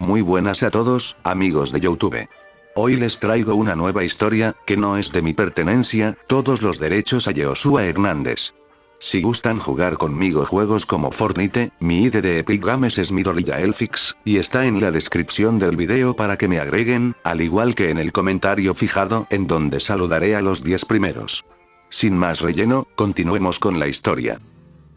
Muy buenas a todos, amigos de YouTube. Hoy les traigo una nueva historia, que no es de mi pertenencia, todos los derechos a Joshua Hernández. Si gustan jugar conmigo juegos como Fortnite, mi ID de Epic Games es Midoriya y está en la descripción del video para que me agreguen, al igual que en el comentario fijado, en donde saludaré a los 10 primeros. Sin más relleno, continuemos con la historia.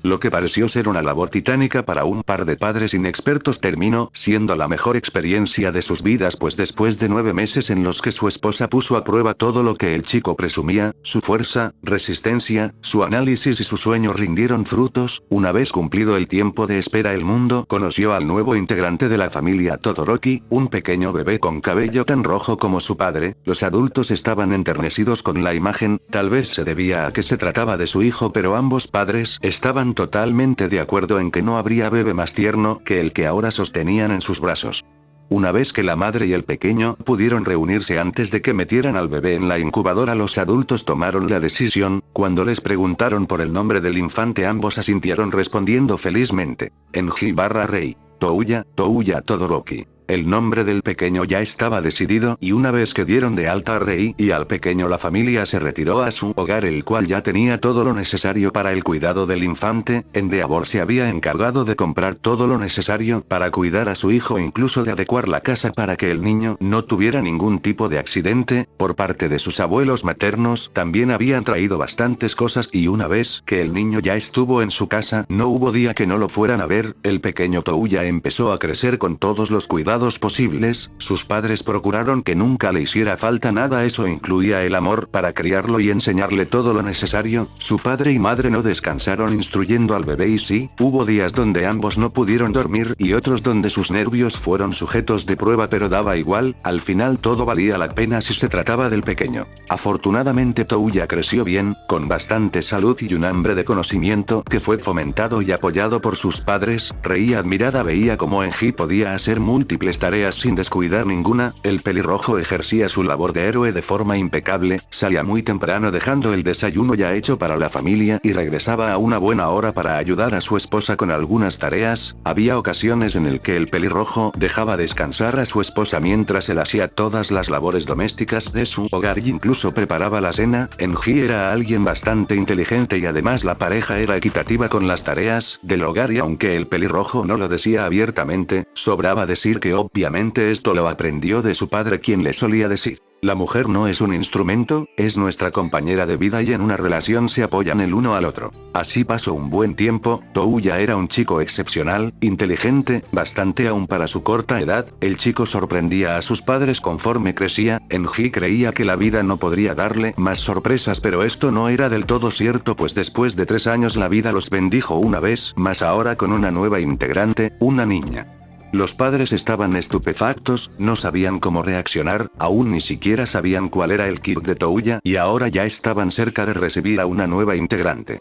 Lo que pareció ser una labor titánica para un par de padres inexpertos terminó siendo la mejor experiencia de sus vidas, pues después de 9 meses en los que su esposa puso a prueba todo lo que el chico presumía, su fuerza, resistencia, su análisis y su sueño rindieron frutos. Una vez cumplido el tiempo de espera, el mundo conoció al nuevo integrante de la familia Todoroki, un pequeño bebé con cabello tan rojo como su padre. Los adultos estaban enternecidos con la imagen, tal vez se debía a que se trataba de su hijo, pero ambos padres estaban totalmente de acuerdo en que no habría bebé más tierno que el que ahora sostenían en sus brazos. Una vez que la madre y el pequeño pudieron reunirse antes de que metieran al bebé en la incubadora, los adultos tomaron la decisión. Cuando les preguntaron por el nombre del infante, ambos asintieron respondiendo felizmente: Enji/Rei Touya Todoroki. El nombre del pequeño ya estaba decidido, y una vez que dieron de alta a Rei y al pequeño, la familia se retiró a su hogar, el cual ya tenía todo lo necesario para el cuidado del infante. Endeavor se había encargado de comprar todo lo necesario para cuidar a su hijo, incluso de adecuar la casa para que el niño no tuviera ningún tipo de accidente. Por parte de sus abuelos maternos también habían traído bastantes cosas, y una vez que el niño ya estuvo en su casa, no hubo día que no lo fueran a ver. El pequeño Touya empezó a crecer con todos los cuidados posibles. Sus padres procuraron que nunca le hiciera falta nada, eso incluía el amor para criarlo y enseñarle todo lo necesario. Su padre y madre no descansaron instruyendo al bebé, y sí, hubo días donde ambos no pudieron dormir y otros donde sus nervios fueron sujetos de prueba, pero daba igual, al final todo valía la pena si se trataba del pequeño. Afortunadamente Touya creció bien, con bastante salud y un hambre de conocimiento que fue fomentado y apoyado por sus padres. Rei admirada veía cómo Enji podía hacer múltiples tareas sin descuidar ninguna. El pelirrojo ejercía su labor de héroe de forma impecable, salía muy temprano dejando el desayuno ya hecho para la familia y regresaba a una buena hora para ayudar a su esposa con algunas tareas. Había ocasiones en el que el pelirrojo dejaba descansar a su esposa mientras él hacía todas las labores domésticas de su hogar y incluso preparaba la cena. Enji era alguien bastante inteligente y además la pareja era equitativa con las tareas del hogar, y aunque el pelirrojo no lo decía abiertamente, sobraba decir que obviamente esto lo aprendió de su padre, quien le solía decir: la mujer no es un instrumento, es nuestra compañera de vida y en una relación se apoyan el uno al otro. Así pasó un buen tiempo. Touya era un chico excepcional, inteligente, bastante aún para su corta edad. El chico sorprendía a sus padres conforme crecía. Enji creía que la vida no podría darle más sorpresas, pero esto no era del todo cierto, pues después de 3 años la vida los bendijo una vez más, ahora con una nueva integrante, una niña. Los padres estaban estupefactos, no sabían cómo reaccionar, aún ni siquiera sabían cuál era el kit de Touya, y ahora ya estaban cerca de recibir a una nueva integrante.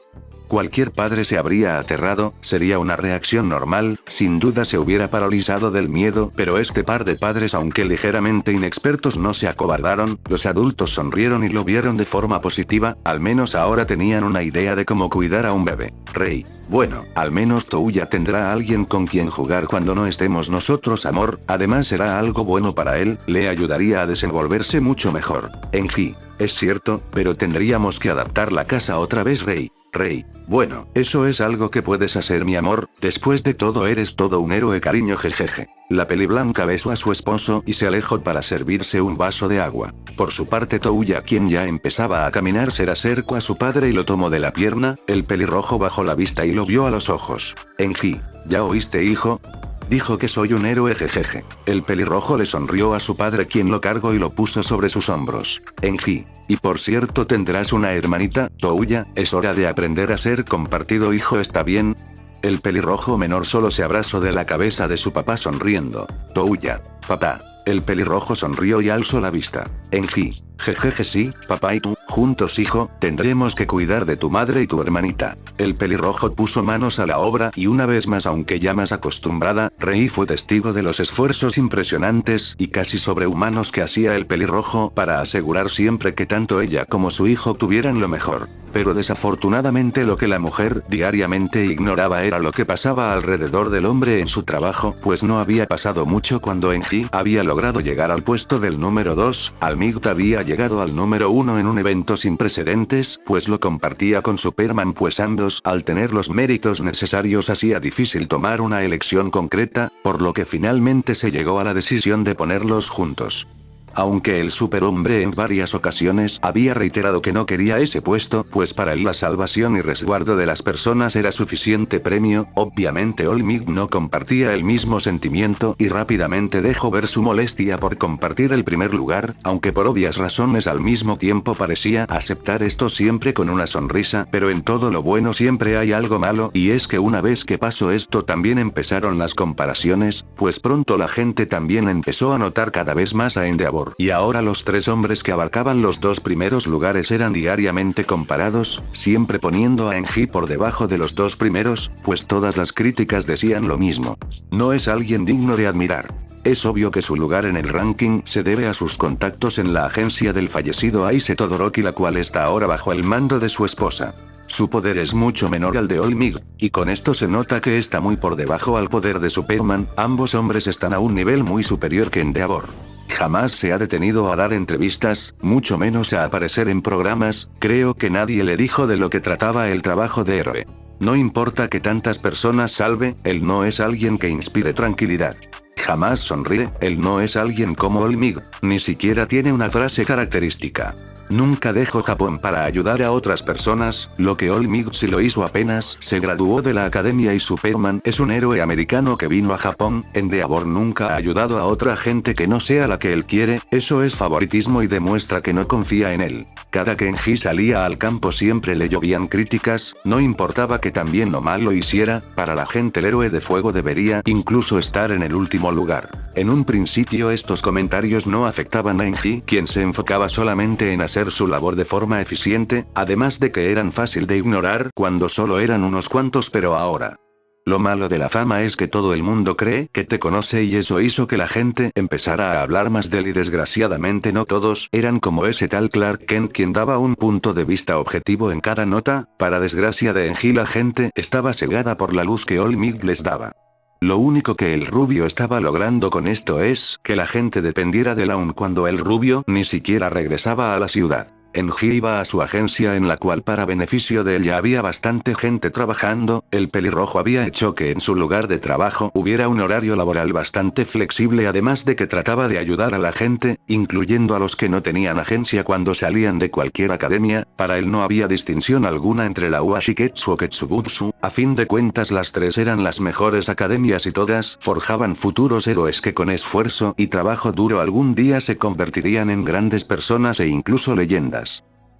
Cualquier padre se habría aterrado, sería una reacción normal, sin duda se hubiera paralizado del miedo, pero este par de padres, aunque ligeramente inexpertos, no se acobardaron. Los adultos sonrieron y lo vieron de forma positiva, al menos ahora tenían una idea de cómo cuidar a un bebé. Rei: bueno, al menos Touya tendrá a alguien con quien jugar cuando no estemos nosotros, amor, además será algo bueno para él, le ayudaría a desenvolverse mucho mejor. Enji: es cierto, pero tendríamos que adaptar la casa otra vez. Rei: bueno, eso es algo que puedes hacer, mi amor, después de todo eres todo un héroe, cariño, jejeje. La peliblanca besó a su esposo y se alejó para servirse un vaso de agua. Por su parte Touya, quien ya empezaba a caminar, se acercó a su padre y lo tomó de la pierna. El pelirrojo bajó la vista y lo vio a los ojos. Enji: ¿ya oíste, hijo? Dijo que soy un héroe, jejeje. El pelirrojo le sonrió a su padre, quien lo cargó y lo puso sobre sus hombros. Enji: y por cierto, tendrás una hermanita, Touya, es hora de aprender a ser compartido, hijo, ¿está bien? El pelirrojo menor solo se abrazó de la cabeza de su papá sonriendo. Touya: papá. El pelirrojo sonrió y alzó la vista. Enji: Jejeje sí, papá y tú, juntos hijo, tendremos que cuidar de tu madre y tu hermanita. El pelirrojo puso manos a la obra y una vez más, aunque ya más acostumbrada, Rei fue testigo de los esfuerzos impresionantes y casi sobrehumanos que hacía el pelirrojo para asegurar siempre que tanto ella como su hijo tuvieran lo mejor. Pero desafortunadamente lo que la mujer diariamente ignoraba era lo que pasaba alrededor del hombre en su trabajo, pues no había pasado mucho cuando Enji había logrado llegar al puesto del número 2, Almigt había llegado al número 1 en un evento sin precedentes, pues lo compartía con Superman, pues ambos, al tener los méritos necesarios, hacía difícil tomar una elección concreta, por lo que finalmente se llegó a la decisión de ponerlos juntos. Aunque el superhombre en varias ocasiones había reiterado que no quería ese puesto, pues para él la salvación y resguardo de las personas era suficiente premio, obviamente All-Might no compartía el mismo sentimiento y rápidamente dejó ver su molestia por compartir el primer lugar, aunque por obvias razones al mismo tiempo parecía aceptar esto siempre con una sonrisa, pero en todo lo bueno siempre hay algo malo, y es que una vez que pasó esto también empezaron las comparaciones, pues pronto la gente también empezó a notar cada vez más a Endeavor. Y ahora los tres hombres que abarcaban los dos primeros lugares eran diariamente comparados, siempre poniendo a Enji por debajo de los dos primeros, pues todas las críticas decían lo mismo. No es alguien digno de admirar. Es obvio que su lugar en el ranking se debe a sus contactos en la agencia del fallecido Ace Todoroki, la cual está ahora bajo el mando de su esposa. Su poder es mucho menor al de All-Might, y con esto se nota que está muy por debajo al poder de Superman. Ambos hombres están a un nivel muy superior que Endeavor. Jamás se ha detenido a dar entrevistas, mucho menos a aparecer en programas, creo que nadie le dijo de lo que trataba el trabajo de héroe. No importa que tantas personas salve, él no es alguien que inspire tranquilidad. Jamás sonríe, él no es alguien como All-Might, ni siquiera tiene una frase característica. Nunca dejó Japón para ayudar a otras personas, lo que All-Might sí lo hizo apenas se graduó de la academia, y Superman es un héroe americano que vino a Japón. Endeavor nunca ha ayudado a otra gente que no sea la que él quiere, eso es favoritismo y demuestra que no confía en él. Cada que Enji salía al campo siempre le llovían críticas, no importaba que también lo mal lo hiciera, para la gente el héroe de fuego debería incluso estar en el último lugar. En un principio estos comentarios no afectaban a Enji, quien se enfocaba solamente en hacer su labor de forma eficiente, además de que eran fácil de ignorar cuando solo eran unos cuantos, pero ahora. Lo malo de la fama es que todo el mundo cree que te conoce, y eso hizo que la gente empezara a hablar más de él, y desgraciadamente no todos eran como ese tal Clark Kent, quien daba un punto de vista objetivo en cada nota. Para desgracia de Enji, la gente estaba cegada por la luz que All-Might les daba. Lo único que el rubio estaba logrando con esto es que la gente dependiera de él, aun cuando el rubio ni siquiera regresaba a la ciudad. Enji iba a su agencia, en la cual para beneficio de él ya había bastante gente trabajando. El pelirrojo había hecho que en su lugar de trabajo hubiera un horario laboral bastante flexible, además de que trataba de ayudar a la gente, incluyendo a los que no tenían agencia cuando salían de cualquier academia. Para él no había distinción alguna entre la Uashiketsu o Ketsubutsu, a fin de cuentas las tres eran las mejores academias y todas forjaban futuros héroes que con esfuerzo y trabajo duro algún día se convertirían en grandes personas e incluso leyendas.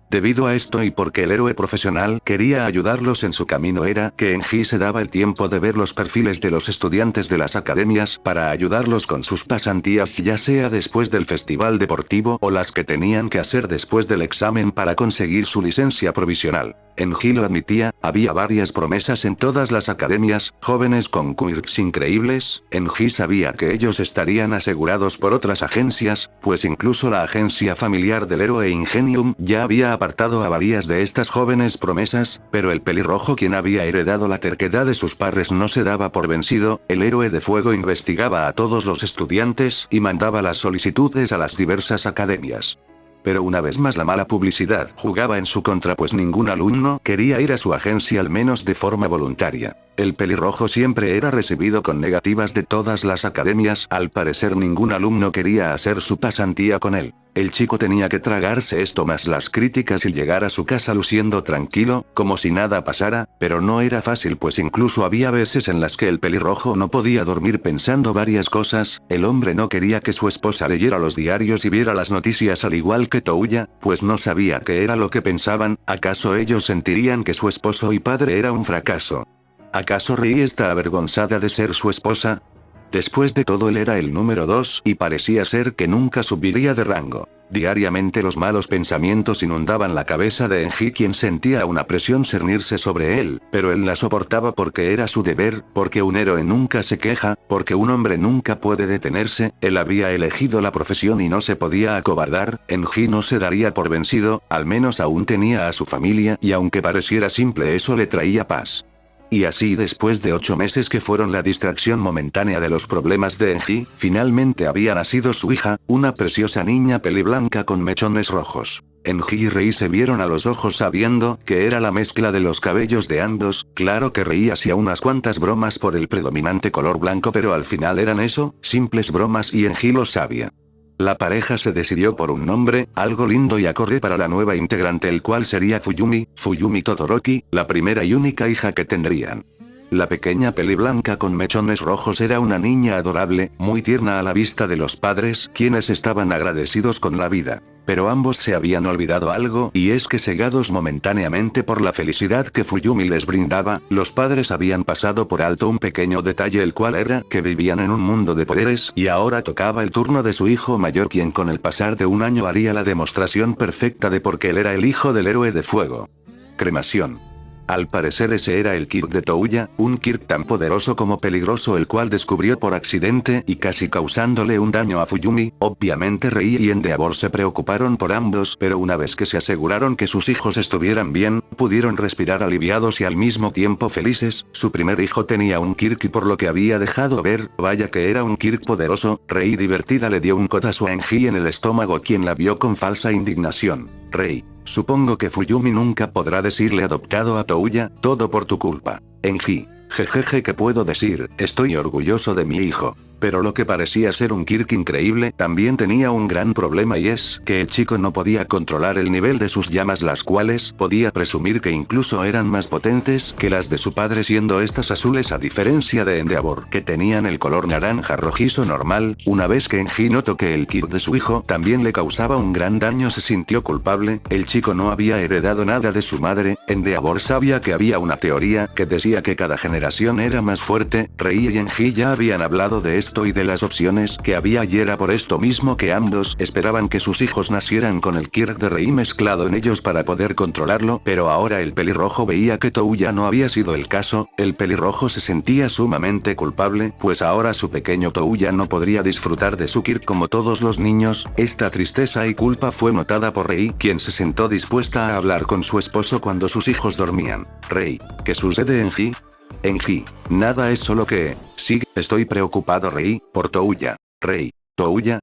Debido a esto, y porque el héroe profesional quería ayudarlos en su camino, era que Enji se daba el tiempo de ver los perfiles de los estudiantes de las academias para ayudarlos con sus pasantías, ya sea después del festival deportivo o las que tenían que hacer después del examen para conseguir su licencia provisional. Enji lo admitía, había varias promesas en todas las academias, jóvenes con quirks increíbles. Enji sabía que ellos estarían asegurados por otras agencias, pues incluso la agencia familiar del héroe Ingenium ya había apartado a varias de estas jóvenes promesas, pero el pelirrojo, quien había heredado la terquedad de sus padres, no se daba por vencido. El héroe de fuego investigaba a todos los estudiantes y mandaba las solicitudes a las diversas academias. Pero una vez más la mala publicidad jugaba en su contra, pues ningún alumno quería ir a su agencia, al menos de forma voluntaria. El pelirrojo siempre era recibido con negativas de todas las academias, al parecer ningún alumno quería hacer su pasantía con él. El chico tenía que tragarse esto más las críticas y llegar a su casa luciendo tranquilo, como si nada pasara, pero no era fácil, pues incluso había veces en las que el pelirrojo no podía dormir pensando varias cosas. El hombre no quería que su esposa leyera los diarios y viera las noticias al igual que Touya, pues no sabía qué era lo que pensaban. ¿Acaso ellos sentirían que su esposo y padre era un fracaso? ¿Acaso Rei está avergonzada de ser su esposa? Después de todo, él era el número 2 y parecía ser que nunca subiría de rango. Diariamente los malos pensamientos inundaban la cabeza de Enji, quien sentía una presión cernirse sobre él, pero él la soportaba porque era su deber, porque un héroe nunca se queja, porque un hombre nunca puede detenerse. Él había elegido la profesión y no se podía acobardar. Enji no se daría por vencido, al menos aún tenía a su familia, y aunque pareciera simple, eso le traía paz. Y así, después de 8 meses que fueron la distracción momentánea de los problemas de Enji, finalmente había nacido su hija, una preciosa niña peliblanca con mechones rojos. Enji y Rei se vieron a los ojos sabiendo que era la mezcla de los cabellos de ambos. Claro que Rei hacía unas cuantas bromas por el predominante color blanco, pero al final eran eso, simples bromas, y Enji lo sabía. La pareja se decidió por un nombre, algo lindo y acorde para la nueva integrante, el cual sería Fuyumi Todoroki, la primera y única hija que tendrían. La pequeña peliblanca con mechones rojos era una niña adorable, muy tierna a la vista de los padres, quienes estaban agradecidos con la vida. Pero ambos se habían olvidado algo, y es que, cegados momentáneamente por la felicidad que Fuyumi les brindaba, los padres habían pasado por alto un pequeño detalle, el cual era que vivían en un mundo de poderes, y ahora tocaba el turno de su hijo mayor, quien con el pasar de un año haría la demostración perfecta de por qué él era el hijo del héroe de fuego. Cremación. Al parecer ese era el Kirk de Touya, un Kirk tan poderoso como peligroso, el cual descubrió por accidente y casi causándole un daño a Fuyumi. Obviamente Rei y Endeavor se preocuparon por ambos, pero una vez que se aseguraron que sus hijos estuvieran bien, pudieron respirar aliviados y al mismo tiempo felices. Su primer hijo tenía un Kirk, y por lo que había dejado ver, vaya que era un Kirk poderoso. Rei divertida le dio un codazo a Enji en el estómago, quien la vio con falsa indignación. Rei: supongo que Fuyumi nunca podrá decirle adoptado a Touya, todo por tu culpa. Enji: jejeje, ¿qué puedo decir? Estoy orgulloso de mi hijo. Pero lo que parecía ser un Kirk increíble, también tenía un gran problema, y es que el chico no podía controlar el nivel de sus llamas, las cuales podía presumir que incluso eran más potentes que las de su padre, siendo estas azules a diferencia de Endeavor, que tenían el color naranja rojizo normal. Una vez que Enji notó que el Kirk de su hijo también le causaba un gran daño, se sintió culpable. El chico no había heredado nada de su madre. Endeavor sabía que había una teoría que decía que cada generación era más fuerte. Rei y Enji ya habían hablado de esto y de las opciones que había, y era por esto mismo que ambos esperaban que sus hijos nacieran con el Kirk de Rei mezclado en ellos para poder controlarlo, pero ahora el pelirrojo veía que Touya no había sido el caso. El pelirrojo se sentía sumamente culpable, pues ahora su pequeño Touya no podría disfrutar de su Kirk como todos los niños. Esta tristeza y culpa fue notada por Rei, quien se sentó dispuesta a hablar con su esposo cuando sus hijos dormían. Rei: ¿qué sucede, Enji? Enji: nada, es solo que... sí, estoy preocupado, Rei, por Touya. Rei: ¿Touya?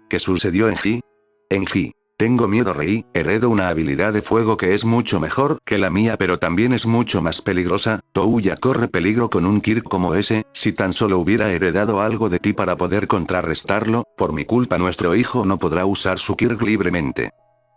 ¿Qué sucedió, Enji? Enji: tengo miedo, Rei, heredo una habilidad de fuego que es mucho mejor que la mía, pero también es mucho más peligrosa. Touya corre peligro con un Kirk como ese. Si tan solo hubiera heredado algo de ti para poder contrarrestarlo, por mi culpa nuestro hijo no podrá usar su Kirk libremente.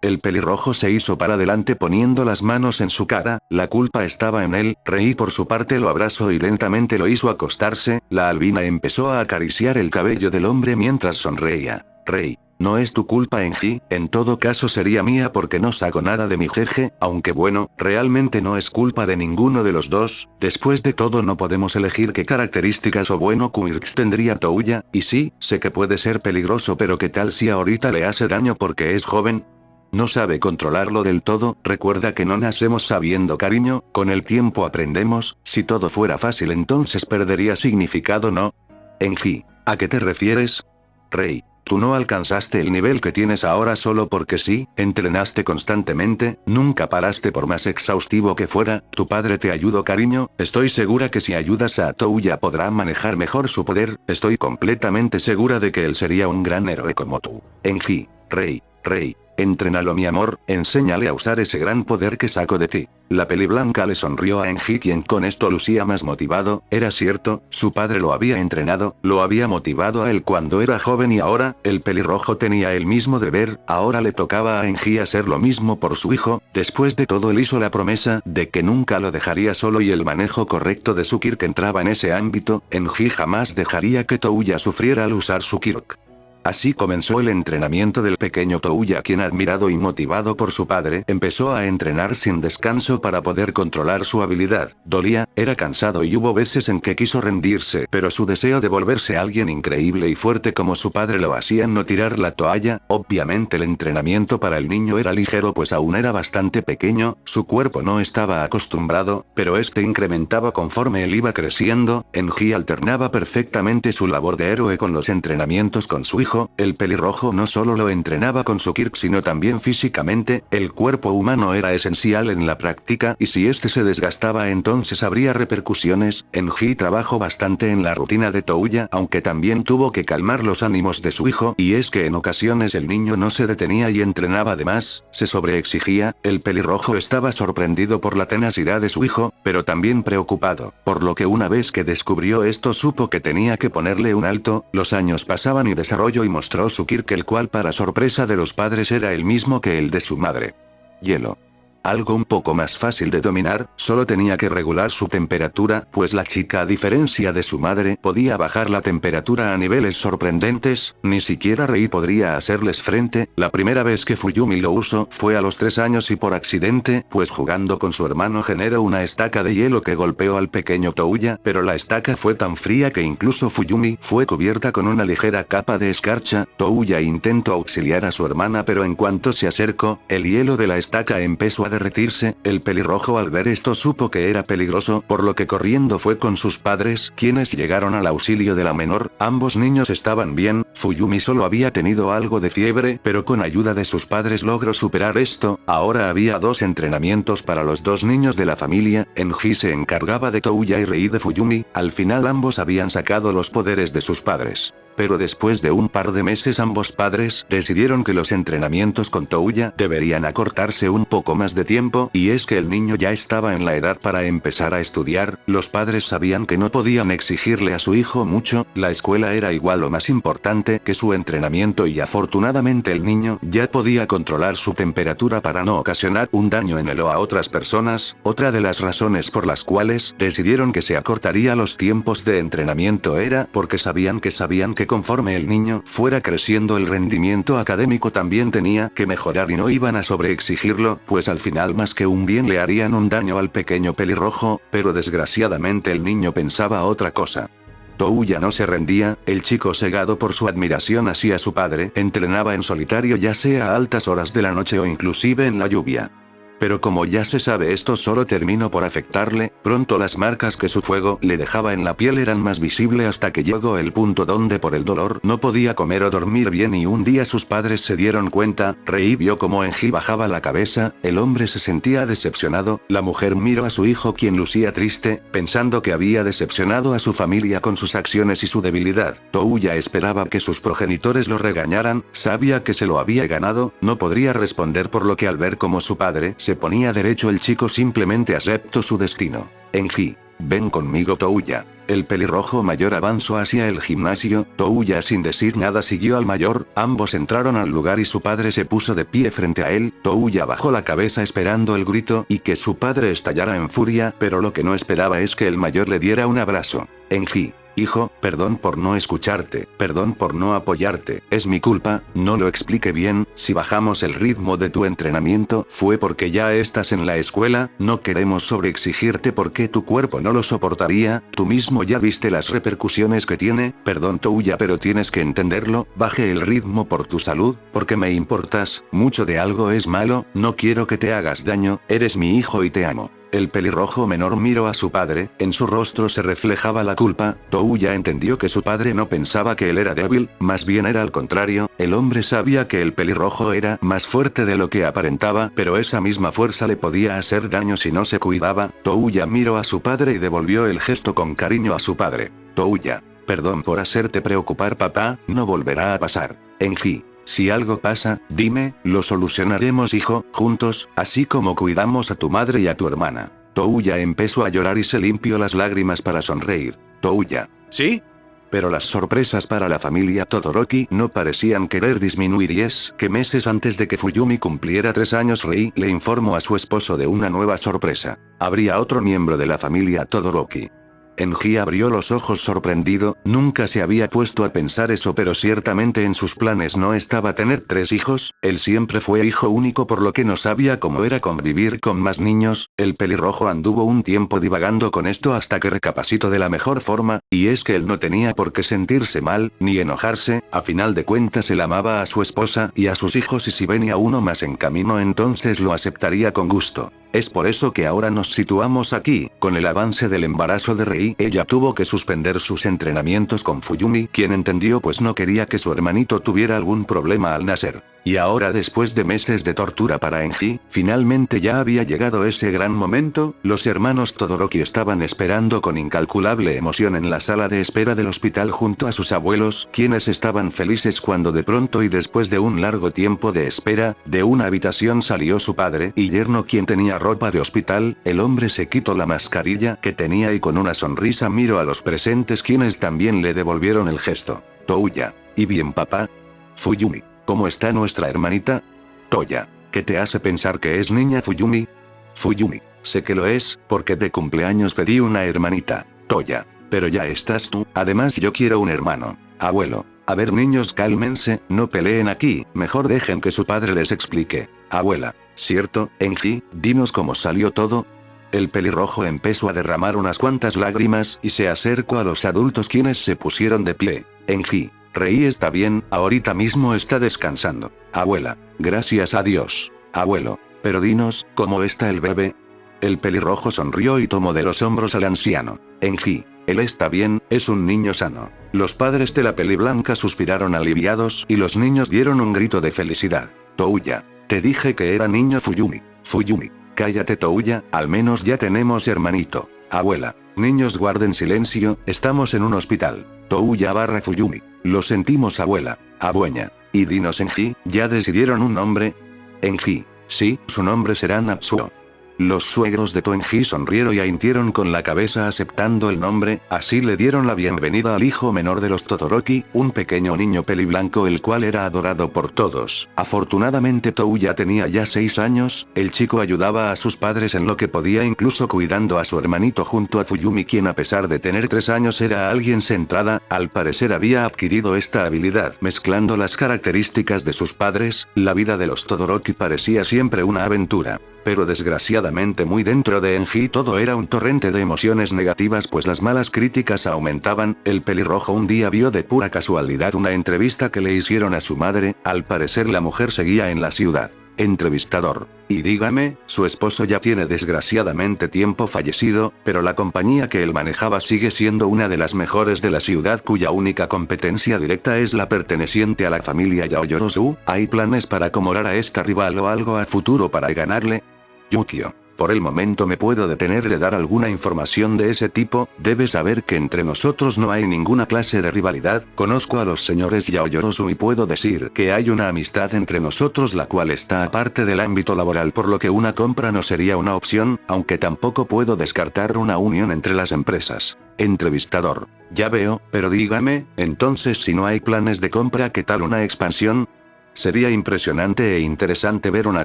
El pelirrojo se hizo para adelante poniendo las manos en su cara. La culpa estaba en él. Rei por su parte lo abrazó y lentamente lo hizo acostarse. La albina empezó a acariciar el cabello del hombre mientras sonreía. Rei: no es tu culpa, Enji, en todo caso sería mía porque no saco nada de mi jeje, aunque bueno, realmente no es culpa de ninguno de los dos. Después de todo, no podemos elegir qué características o bueno quirks tendría Touya, y sí, sé que puede ser peligroso, pero ¿qué tal si ahorita le hace daño porque es joven? No sabe controlarlo del todo. Recuerda que no nacemos sabiendo, cariño, con el tiempo aprendemos. Si todo fuera fácil, entonces perdería significado, ¿no? Enji: ¿a qué te refieres? Rei: tú no alcanzaste el nivel que tienes ahora solo porque sí, entrenaste constantemente, nunca paraste por más exhaustivo que fuera. Tu padre te ayudó, cariño. Estoy segura que si ayudas a Touya podrá manejar mejor su poder. Estoy completamente segura de que él sería un gran héroe como tú. Enji: Rei, entrénalo, mi amor, enséñale a usar ese gran poder que saco de ti. La peliblanca le sonrió a Enji, quien con esto lucía más motivado. Era cierto, su padre lo había entrenado, lo había motivado a él cuando era joven, y ahora, el pelirrojo tenía el mismo deber. Ahora le tocaba a Enji hacer lo mismo por su hijo. Después de todo, él hizo la promesa de que nunca lo dejaría solo, y el manejo correcto de su Kirk entraba en ese ámbito. Enji jamás dejaría que Touya sufriera al usar su Kirk. Así comenzó el entrenamiento del pequeño Touya, quien, admirado y motivado por su padre, empezó a entrenar sin descanso para poder controlar su habilidad. Dolía, era cansado y hubo veces en que quiso rendirse, pero su deseo de volverse alguien increíble y fuerte como su padre lo hacía no tirar la toalla. Obviamente el entrenamiento para el niño era ligero, pues aún era bastante pequeño, su cuerpo no estaba acostumbrado, pero este incrementaba conforme él iba creciendo. Enji alternaba perfectamente su labor de héroe con los entrenamientos con su hijo. El pelirrojo no solo lo entrenaba con su Kirk sino también físicamente. El cuerpo humano era esencial en la práctica y si este se desgastaba entonces habría repercusiones. Enji trabajó bastante en la rutina de Touya, aunque también tuvo que calmar los ánimos de su hijo, y es que en ocasiones el niño no se detenía y entrenaba de más, se sobreexigía. El pelirrojo estaba sorprendido por la tenacidad de su hijo, pero también preocupado, por lo que una vez que descubrió esto supo que tenía que ponerle un alto. Los años pasaban y desarrolló y mostró su Kirk, el cual para sorpresa de los padres era el mismo que el de su madre. Hielo. Algo un poco más fácil de dominar, solo tenía que regular su temperatura, pues la chica, a diferencia de su madre, podía bajar la temperatura a niveles sorprendentes. Ni siquiera Rei podría hacerles frente. La primera vez que Fuyumi lo usó fue a los 3 años y por accidente, pues jugando con su hermano generó una estaca de hielo que golpeó al pequeño Touya, pero la estaca fue tan fría que incluso Fuyumi fue cubierta con una ligera capa de escarcha. Touya intentó auxiliar a su hermana, pero en cuanto se acercó, el hielo de la estaca empezó a derretirse. El pelirrojo al ver esto supo que era peligroso, por lo que corriendo fue con sus padres, quienes llegaron al auxilio de la menor. Ambos niños estaban bien. Fuyumi solo había tenido algo de fiebre, pero con ayuda de sus padres logró superar esto. Ahora había 2 entrenamientos para los 2 niños de la familia. Enji se encargaba de Touya y Rei de Fuyumi. Al final ambos habían sacado los poderes de sus padres. Pero después de un par de meses ambos padres decidieron que los entrenamientos con Touya deberían acortarse un poco más de tiempo, y es que el niño ya estaba en la edad para empezar a estudiar. Los padres sabían que no podían exigirle a su hijo mucho, la escuela era igual o más importante que su entrenamiento, y afortunadamente el niño ya podía controlar su temperatura para no ocasionar un daño en él o a otras personas. Otra de las razones por las cuales decidieron que se acortaría los tiempos de entrenamiento era porque sabían que conforme el niño fuera creciendo el rendimiento académico también tenía que mejorar y no iban a sobreexigirlo, pues al final más que un bien le harían un daño al pequeño pelirrojo. Pero desgraciadamente el niño pensaba otra cosa. Touya no se rendía. El chico, cegado por su admiración hacia su padre, entrenaba en solitario, ya sea a altas horas de la noche o inclusive en la lluvia. Pero como ya se sabe, esto solo terminó por afectarle. Pronto las marcas que su fuego le dejaba en la piel eran más visibles, hasta que llegó el punto donde por el dolor no podía comer o dormir bien, y un día sus padres se dieron cuenta. Rei vio cómo Enji bajaba la cabeza. El hombre se sentía decepcionado. La mujer miró a su hijo, quien lucía triste, pensando que había decepcionado a su familia con sus acciones y su debilidad. Touya esperaba que sus progenitores lo regañaran, sabía que se lo había ganado. No podría responder, por lo que al ver cómo su padre se ponía derecho, el chico simplemente aceptó su destino. Enji, ven conmigo, Touya. El pelirrojo mayor avanzó hacia el gimnasio. Touya, sin decir nada, siguió al mayor. Ambos entraron al lugar y su padre se puso de pie frente a él. Touya bajó la cabeza esperando el grito y que su padre estallara en furia, pero lo que no esperaba es que el mayor le diera un abrazo. Enji, hijo, perdón por no escucharte, perdón por no apoyarte, es mi culpa, no lo expliqué bien. Si bajamos el ritmo de tu entrenamiento fue porque ya estás en la escuela, no queremos sobreexigirte porque tu cuerpo no lo soportaría, tú mismo ya viste las repercusiones que tiene. Perdón, Touya, pero tienes que entenderlo, baje el ritmo por tu salud, porque me importas mucho. De algo es malo, no quiero que te hagas daño, eres mi hijo y te amo. El pelirrojo menor miró a su padre, en su rostro se reflejaba la culpa. Touya entendió que su padre no pensaba que él era débil, más bien era al contrario. El hombre sabía que el pelirrojo era más fuerte de lo que aparentaba, pero esa misma fuerza le podía hacer daño si no se cuidaba. Touya miró a su padre y devolvió el gesto con cariño a su padre. Touya, perdón por hacerte preocupar, papá, no volverá a pasar. Enji, si algo pasa, dime, lo solucionaremos, hijo, juntos, así como cuidamos a tu madre y a tu hermana. Touya empezó a llorar y se limpió las lágrimas para sonreír. Touya, ¿sí? Pero las sorpresas para la familia Todoroki no parecían querer disminuir, y es que meses antes de que Fuyumi cumpliera 3 años, Rei le informó a su esposo de una nueva sorpresa. Habría otro miembro de la familia Todoroki. Enji abrió los ojos sorprendido, nunca se había puesto a pensar eso, pero ciertamente en sus planes no estaba tener 3 hijos, él siempre fue hijo único por lo que no sabía cómo era convivir con más niños. El pelirrojo anduvo un tiempo divagando con esto hasta que recapacitó de la mejor forma, y es que él no tenía por qué sentirse mal, ni enojarse, a final de cuentas él amaba a su esposa y a sus hijos y si venía uno más en camino entonces lo aceptaría con gusto. Es por eso que ahora nos situamos aquí, con el avance del embarazo de Rei, ella tuvo que suspender sus entrenamientos con Fuyumi, quien entendió pues no quería que su hermanito tuviera algún problema al nacer. Y ahora después de meses de tortura para Enji, finalmente ya había llegado ese gran momento, los hermanos Todoroki estaban esperando con incalculable emoción en la sala de espera del hospital junto a sus abuelos, quienes estaban felices cuando de pronto y después de un largo tiempo de espera, de una habitación salió su padre y yerno quien tenía ropa de hospital. El hombre se quitó la mascarilla que tenía y con una sonrisa miró a los presentes quienes también le devolvieron el gesto. Touya. ¿Y bien papá? Fuyumi. ¿Cómo está nuestra hermanita? Toya. ¿Qué te hace pensar que es niña Fuyumi? Fuyumi. Sé que lo es, porque de cumpleaños pedí una hermanita. Toya. Pero ya estás tú, además yo quiero un hermano. Abuelo. A ver niños cálmense, no peleen aquí, mejor dejen que su padre les explique. Abuela. ¿Cierto, Enji? Dinos cómo salió todo. El pelirrojo empezó a derramar unas cuantas lágrimas y se acercó a los adultos quienes se pusieron de pie. Enji. Rei está bien, ahorita mismo está descansando. Abuela. Gracias a Dios. Abuelo. Pero dinos, ¿cómo está el bebé? El pelirrojo sonrió y tomó de los hombros al anciano. Enji. Él está bien, es un niño sano. Los padres de la peliblanca suspiraron aliviados y los niños dieron un grito de felicidad. Touya. Te dije que era niño Fuyumi. Fuyumi. Cállate Touya, al menos ya tenemos hermanito. Abuela. Niños guarden silencio, estamos en un hospital. Touya barra Fuyumi. Lo sentimos abuela. Abueña. Y dinos Enji, ¿ya decidieron un nombre? Enji. Sí, su nombre será Natsuo. Los suegros de Toenji sonrieron y ahintieron con la cabeza aceptando el nombre, así le dieron la bienvenida al hijo menor de los Todoroki, un pequeño niño peliblanco el cual era adorado por todos. Afortunadamente Touya tenía ya 6 años, el chico ayudaba a sus padres en lo que podía incluso cuidando a su hermanito junto a Fuyumi quien a pesar de tener 3 años era alguien centrada, al parecer había adquirido esta habilidad. Mezclando las características de sus padres, la vida de los Todoroki parecía siempre una aventura. Pero desgraciadamente muy dentro de Enji todo era un torrente de emociones negativas pues las malas críticas aumentaban. El pelirrojo un día vio de pura casualidad una entrevista que le hicieron a su madre, al parecer la mujer seguía en la ciudad. Entrevistador. Y dígame, su esposo ya tiene desgraciadamente tiempo fallecido, pero la compañía que él manejaba sigue siendo una de las mejores de la ciudad cuya única competencia directa es la perteneciente a la familia Yaoyorozu. ¿Hay planes para acomodar a esta rival o algo a futuro para ganarle? Yukio. Por el momento me puedo detener de dar alguna información de ese tipo, debes saber que entre nosotros no hay ninguna clase de rivalidad, conozco a los señores Yaoyorozu y puedo decir que hay una amistad entre nosotros la cual está aparte del ámbito laboral por lo que una compra no sería una opción, aunque tampoco puedo descartar una unión entre las empresas. Entrevistador. Ya veo, pero dígame, entonces si no hay planes de compra ¿qué tal una expansión? Sería impresionante e interesante ver una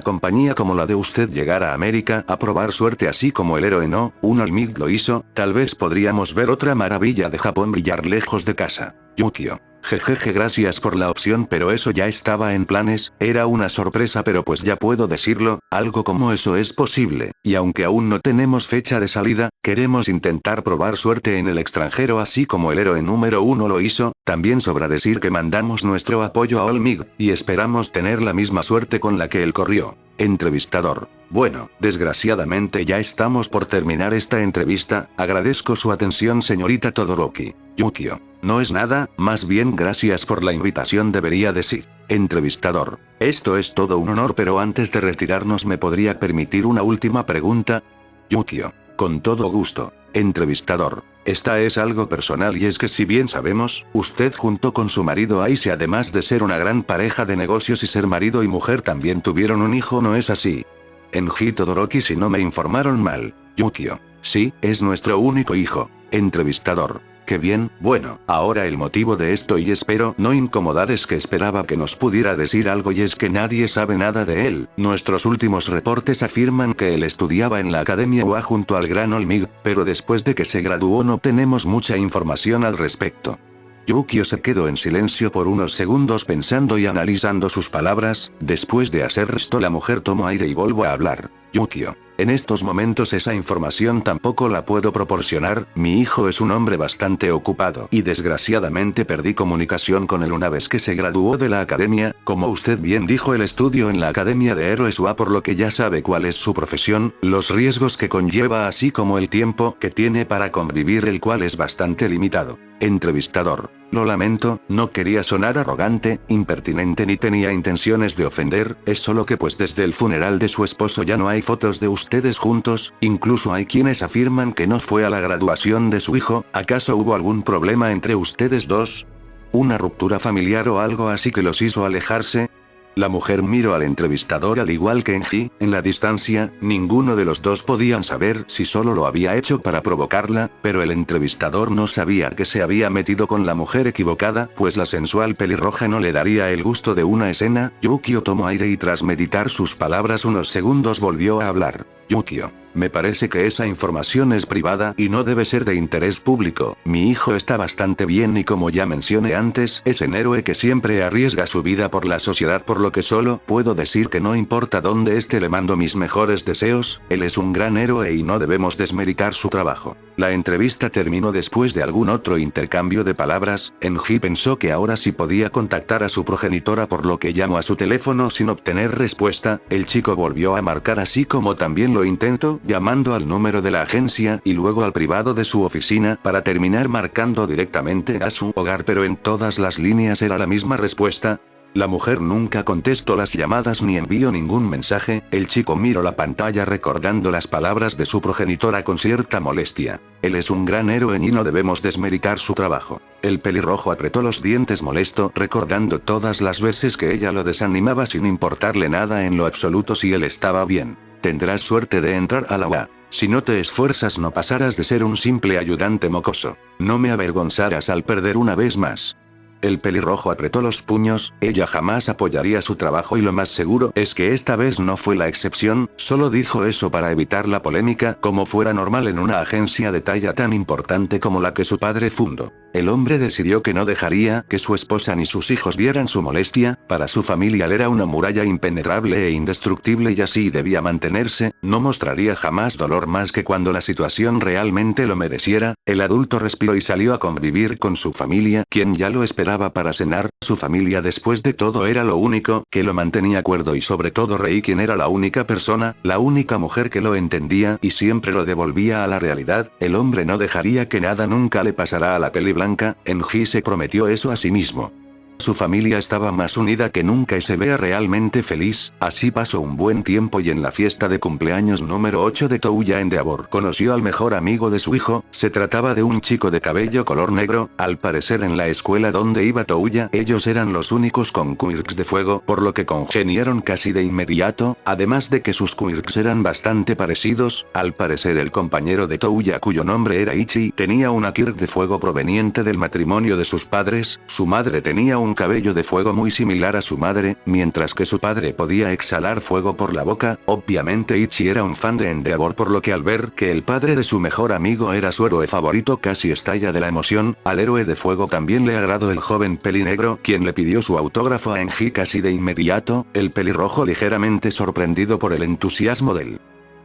compañía como la de usted llegar a América a probar suerte así como el héroe no, un Olmig lo hizo, tal vez podríamos ver otra maravilla de Japón brillar lejos de casa. Yukio. Jejeje gracias por la opción pero eso ya estaba en planes, era una sorpresa pero pues ya puedo decirlo, algo como eso es posible, y aunque aún no tenemos fecha de salida, queremos intentar probar suerte en el extranjero así como el héroe número 1 lo hizo, también sobra decir que mandamos nuestro apoyo a Olmig, y esperamos tener la misma suerte con la que él corrió. Entrevistador. Bueno, desgraciadamente ya estamos por terminar esta entrevista, agradezco su atención señorita Todoroki. Yukio. No es nada, más bien gracias por la invitación debería decir. Entrevistador. Esto es todo un honor pero antes de retirarnos ¿me podría permitir una última pregunta? Yukio. Con todo gusto. Entrevistador. Esta es algo personal y es que si bien sabemos, usted junto con su marido Aise además de ser una gran pareja de negocios y ser marido y mujer también tuvieron un hijo ¿no es así? Enji Todoroki si no me informaron mal. Yukio. Sí, es nuestro único hijo. Entrevistador. Qué bien, bueno, ahora el motivo de esto y espero no incomodar es que esperaba que nos pudiera decir algo y es que nadie sabe nada de él. Nuestros últimos reportes afirman que él estudiaba en la Academia UA junto al Gran Olmig, pero después de que se graduó no tenemos mucha información al respecto. Yukio se quedó en silencio por unos segundos pensando y analizando sus palabras. Después de hacer esto la mujer tomó aire y volvió a hablar. Yukio. En estos momentos esa información tampoco la puedo proporcionar, mi hijo es un hombre bastante ocupado y desgraciadamente perdí comunicación con él una vez que se graduó de la academia, como usted bien dijo él estudió en la Academia de Héroes UA por lo que ya sabe cuál es su profesión, los riesgos que conlleva así como el tiempo que tiene para convivir el cual es bastante limitado. Entrevistador. Lo lamento, no quería sonar arrogante, impertinente ni tenía intenciones de ofender, es solo que pues desde el funeral de su esposo ya no hay fotos de ustedes juntos, incluso hay quienes afirman que no fue a la graduación de su hijo, ¿acaso hubo algún problema entre ustedes dos? ¿Una ruptura familiar o algo así que los hizo alejarse? La mujer miró al entrevistador al igual que Enji, en la distancia, ninguno de los dos podían saber si solo lo había hecho para provocarla, pero el entrevistador no sabía que se había metido con la mujer equivocada, pues la sensual pelirroja no le daría el gusto de una escena. Yukio tomó aire y tras meditar sus palabras unos segundos volvió a hablar. Yukio. Me parece que esa información es privada y no debe ser de interés público. Mi hijo está bastante bien y como ya mencioné antes, es un héroe que siempre arriesga su vida por la sociedad por lo que solo puedo decir que no importa dónde esté le mando mis mejores deseos, él es un gran héroe y no debemos desmeritar su trabajo. La entrevista terminó después de algún otro intercambio de palabras, Enji pensó que ahora sí podía contactar a su progenitora por lo que llamó a su teléfono sin obtener respuesta, el chico volvió a marcar así como también lo intentó, llamando al número de la agencia y luego al privado de su oficina para terminar marcando directamente a su hogar pero en todas las líneas era la misma respuesta. La mujer nunca contestó las llamadas ni envió ningún mensaje, el chico miró la pantalla recordando las palabras de su progenitora con cierta molestia. Él es un gran héroe y no debemos desmeritar su trabajo. El pelirrojo apretó los dientes molesto recordando todas las veces que ella lo desanimaba sin importarle nada en lo absoluto si él estaba bien. Tendrás suerte de entrar a la UA. Si no te esfuerzas no pasarás de ser un simple ayudante mocoso. No me avergonzarás al perder una vez más. El pelirrojo apretó los puños, ella jamás apoyaría su trabajo y lo más seguro es que esta vez no fue la excepción, solo dijo eso para evitar la polémica como fuera normal en una agencia de talla tan importante como la que su padre fundó. El hombre decidió que no dejaría que su esposa ni sus hijos vieran su molestia, para su familia él era una muralla impenetrable e indestructible y así debía mantenerse, no mostraría jamás dolor más que cuando la situación realmente lo mereciera, el adulto respiró y salió a convivir con su familia, quien ya lo esperaba para cenar, su familia después de todo era lo único que lo mantenía cuerdo y sobre todo Rei quien era la única persona, la única mujer que lo entendía y siempre lo devolvía a la realidad, el hombre no dejaría que nada nunca le pasara a la peli blanca, Enji se prometió eso a sí mismo. Su familia estaba más unida que nunca y se vea realmente feliz, así pasó un buen tiempo y en la fiesta de cumpleaños número 8 de Touya Endeavor conoció al mejor amigo de su hijo, se trataba de un chico de cabello color negro, al parecer en la escuela donde iba Touya ellos eran los únicos con quirks de fuego por lo que congeniaron casi de inmediato, además de que sus quirks eran bastante parecidos, al parecer el compañero de Touya cuyo nombre era Ichi tenía una quirk de fuego proveniente del matrimonio de sus padres, su madre tenía un cabello de fuego muy similar a su madre, mientras que su padre podía exhalar fuego por la boca, obviamente Ichi era un fan de Endeavor por lo que al ver que el padre de su mejor amigo era su héroe favorito casi estalla de la emoción, al héroe de fuego también le agradó el joven pelinegro quien le pidió su autógrafo a Enji casi de inmediato, el pelirrojo ligeramente sorprendido por el entusiasmo del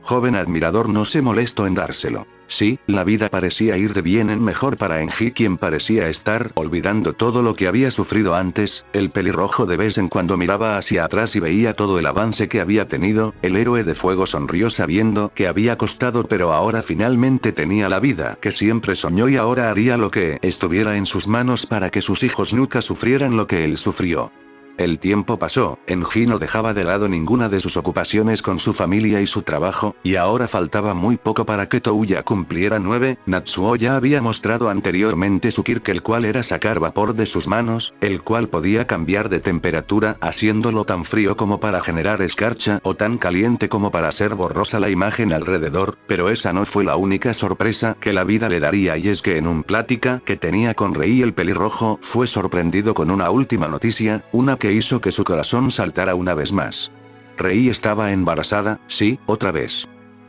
joven admirador no se molestó en dárselo. Sí, la vida parecía ir de bien en mejor para Enji quien parecía estar olvidando todo lo que había sufrido antes, el pelirrojo de vez en cuando miraba hacia atrás y veía todo el avance que había tenido, el héroe de fuego sonrió sabiendo que había costado pero ahora finalmente tenía la vida que siempre soñó y ahora haría lo que estuviera en sus manos para que sus hijos nunca sufrieran lo que él sufrió. El tiempo pasó, Enji no dejaba de lado ninguna de sus ocupaciones con su familia y su trabajo, y ahora faltaba muy poco para que Touya cumpliera 9, Natsuo ya había mostrado anteriormente su Kirk, el cual era sacar vapor de sus manos, el cual podía cambiar de temperatura haciéndolo tan frío como para generar escarcha o tan caliente como para hacer borrosa la imagen alrededor, pero esa no fue la única sorpresa que la vida le daría, y es que en un plática que tenía con Rei el pelirrojo fue sorprendido con una última noticia, una que hizo que su corazón saltara una vez más. Rei estaba embarazada, sí, otra vez.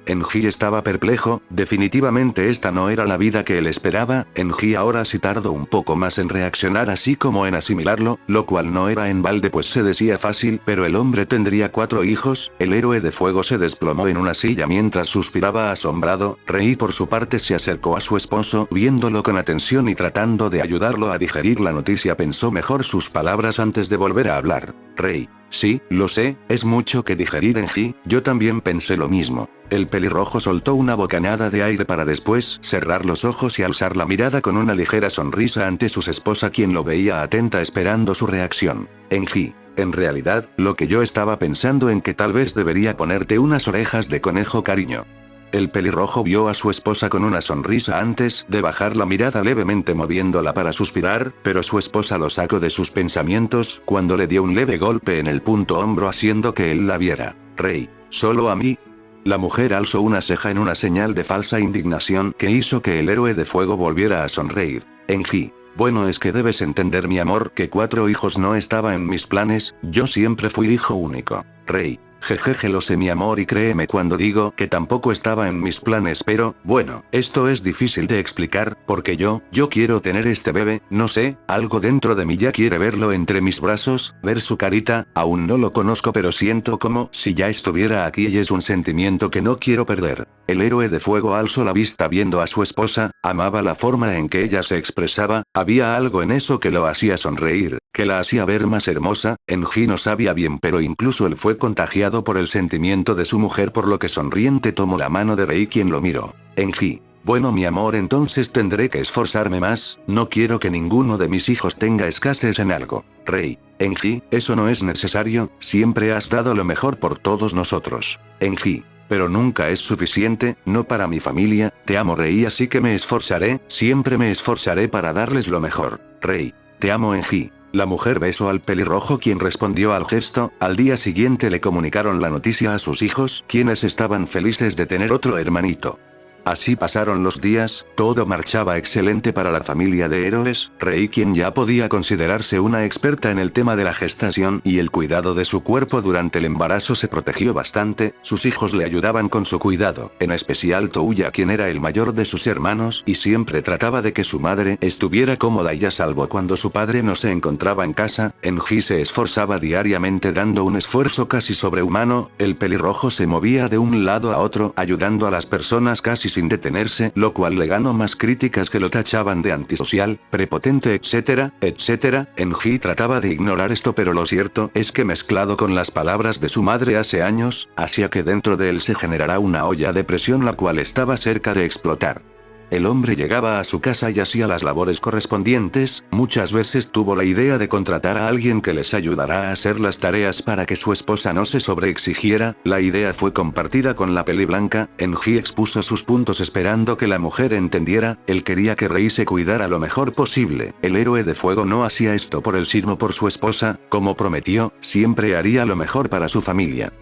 Enji estaba perplejo, definitivamente esta no era la vida que él esperaba. Enji ahora sí tardó un poco más en reaccionar así como en asimilarlo, lo cual no era en balde pues se decía fácil, pero el hombre tendría 4 hijos. El héroe de fuego se desplomó en una silla mientras suspiraba asombrado. Rei por su parte se acercó a su esposo, viéndolo con atención y tratando de ayudarlo a digerir la noticia, pensó mejor sus palabras antes de volver a hablar. Rei, sí, lo sé, es mucho que digerir, Enji, yo también pensé lo mismo. El pelirrojo soltó una bocanada de aire para después cerrar los ojos y alzar la mirada con una ligera sonrisa ante su esposa, quien lo veía atenta esperando su reacción. Enji, en realidad, lo que yo estaba pensando en que tal vez debería ponerte unas orejas de conejo, cariño. El pelirrojo vio a su esposa con una sonrisa antes de bajar la mirada levemente moviéndola para suspirar, pero su esposa lo sacó de sus pensamientos cuando le dio un leve golpe en el punto hombro haciendo que él la viera. Rei, ¿solo a mí? La mujer alzó una ceja en una señal de falsa indignación que hizo que el héroe de fuego volviera a sonreír. Enji, bueno, es que debes entender, mi amor, que 4 hijos no estaba en mis planes, yo siempre fui hijo único. Rei, jejeje, lo sé, mi amor, y créeme cuando digo que tampoco estaba en mis planes, pero, bueno, esto es difícil de explicar, porque yo quiero tener este bebé, no sé, algo dentro de mí ya quiere verlo entre mis brazos, ver su carita, aún no lo conozco pero siento como si ya estuviera aquí y es un sentimiento que no quiero perder. El héroe de fuego alzó la vista viendo a su esposa, amaba la forma en que ella se expresaba, había algo en eso que lo hacía sonreír, que la hacía ver más hermosa. Enji no sabía bien, pero incluso él fue contagiado por el sentimiento de su mujer, por lo que sonriente tomó la mano de Rei, quien lo miró. Enji, bueno, mi amor, entonces tendré que esforzarme más, no quiero que ninguno de mis hijos tenga escasez en algo. Rei, Enji, eso no es necesario, siempre has dado lo mejor por todos nosotros. Enji, pero nunca es suficiente, no para mi familia, te amo, Rei, así que me esforzaré, siempre me esforzaré para darles lo mejor. Rei, te amo, Enji. La mujer besó al pelirrojo, quien respondió al gesto. Al día siguiente le comunicaron la noticia a sus hijos, quienes estaban felices de tener otro hermanito. Así pasaron los días, todo marchaba excelente para la familia de héroes. Rei, quien ya podía considerarse una experta en el tema de la gestación y el cuidado de su cuerpo durante el embarazo, se protegió bastante, sus hijos le ayudaban con su cuidado, en especial Touya, quien era el mayor de sus hermanos y siempre trataba de que su madre estuviera cómoda y a salvo cuando su padre no se encontraba en casa. Enji se esforzaba diariamente dando un esfuerzo casi sobrehumano, el pelirrojo se movía de un lado a otro ayudando a las personas casi sin detenerse, lo cual le ganó más críticas que lo tachaban de antisocial, prepotente, etcétera, etcétera. Enji trataba de ignorar esto, pero lo cierto es que mezclado con las palabras de su madre hace años, hacía que dentro de él se generara una olla de presión la cual estaba cerca de explotar. El hombre llegaba a su casa y hacía las labores correspondientes, muchas veces tuvo la idea de contratar a alguien que les ayudara a hacer las tareas para que su esposa no se sobreexigiera. La idea fue compartida con la peli blanca. Enji expuso sus puntos esperando que la mujer entendiera, él quería que Rei se cuidara lo mejor posible. El héroe de fuego no hacía esto por él sino por su esposa, como prometió, siempre haría lo mejor para su familia.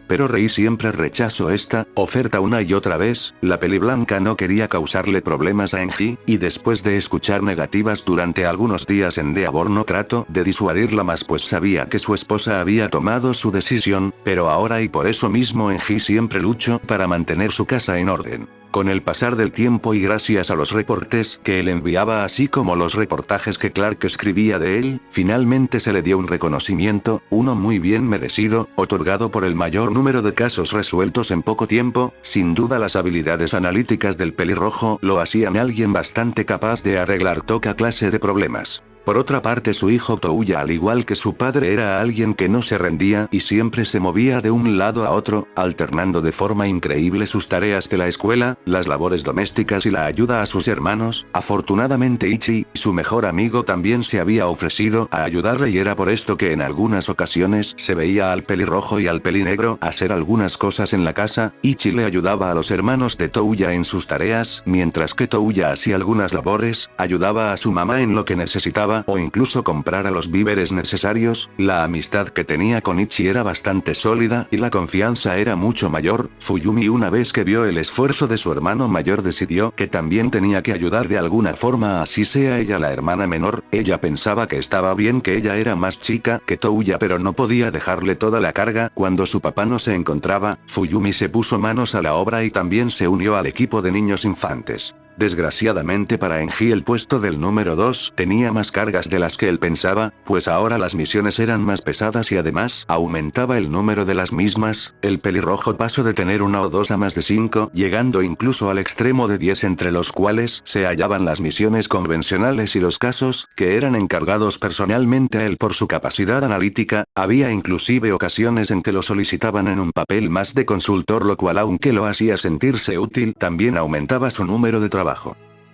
Pero Rei siempre rechazó esta oferta una y otra vez. La peli blanca no quería causarle problemas a Enji, y después de escuchar negativas durante algunos días en Deaborno trató de disuadirla más, pues sabía que su esposa había tomado su decisión, pero ahora y por eso mismo Enji siempre luchó para mantener su casa en orden. Con el pasar del tiempo y gracias a los reportes que él enviaba así como los reportajes que Clark escribía de él, finalmente se le dio un reconocimiento, uno muy bien merecido, otorgado por el mayor número de casos resueltos en poco tiempo. Sin duda las habilidades analíticas del pelirrojo lo hacían alguien bastante capaz de arreglar toda clase de problemas. Por otra parte, su hijo Touya, al igual que su padre, era alguien que no se rendía y siempre se movía de un lado a otro, alternando de forma increíble sus tareas de la escuela, las labores domésticas y la ayuda a sus hermanos. Afortunadamente Ichi, su mejor amigo, también se había ofrecido a ayudarle, y era por esto que en algunas ocasiones se veía al pelirrojo y al pelinegro hacer algunas cosas en la casa. Ichi le ayudaba a los hermanos de Touya en sus tareas, mientras que Touya hacía algunas labores, ayudaba a su mamá en lo que necesitaba o incluso comprara los víveres necesarios. La amistad que tenía con Ichi era bastante sólida y la confianza era mucho mayor. Fuyumi, una vez que vio el esfuerzo de su hermano mayor, decidió que también tenía que ayudar de alguna forma, así sea ella la hermana menor. Ella pensaba que estaba bien que ella era más chica que Touya, pero no podía dejarle toda la carga. Cuando su papá no se encontraba, Fuyumi se puso manos a la obra y también se unió al equipo de niños infantes. Desgraciadamente para Enji, el puesto del número 2 tenía más cargas de las que él pensaba, pues ahora las misiones eran más pesadas y además aumentaba el número de las mismas. El pelirrojo pasó de tener una o dos a más de 5, llegando incluso al extremo de 10, entre los cuales se hallaban las misiones convencionales y los casos que eran encargados personalmente a él por su capacidad analítica. Había inclusive ocasiones en que lo solicitaban en un papel más de consultor, lo cual, aunque lo hacía sentirse útil, también aumentaba su número de trabajo.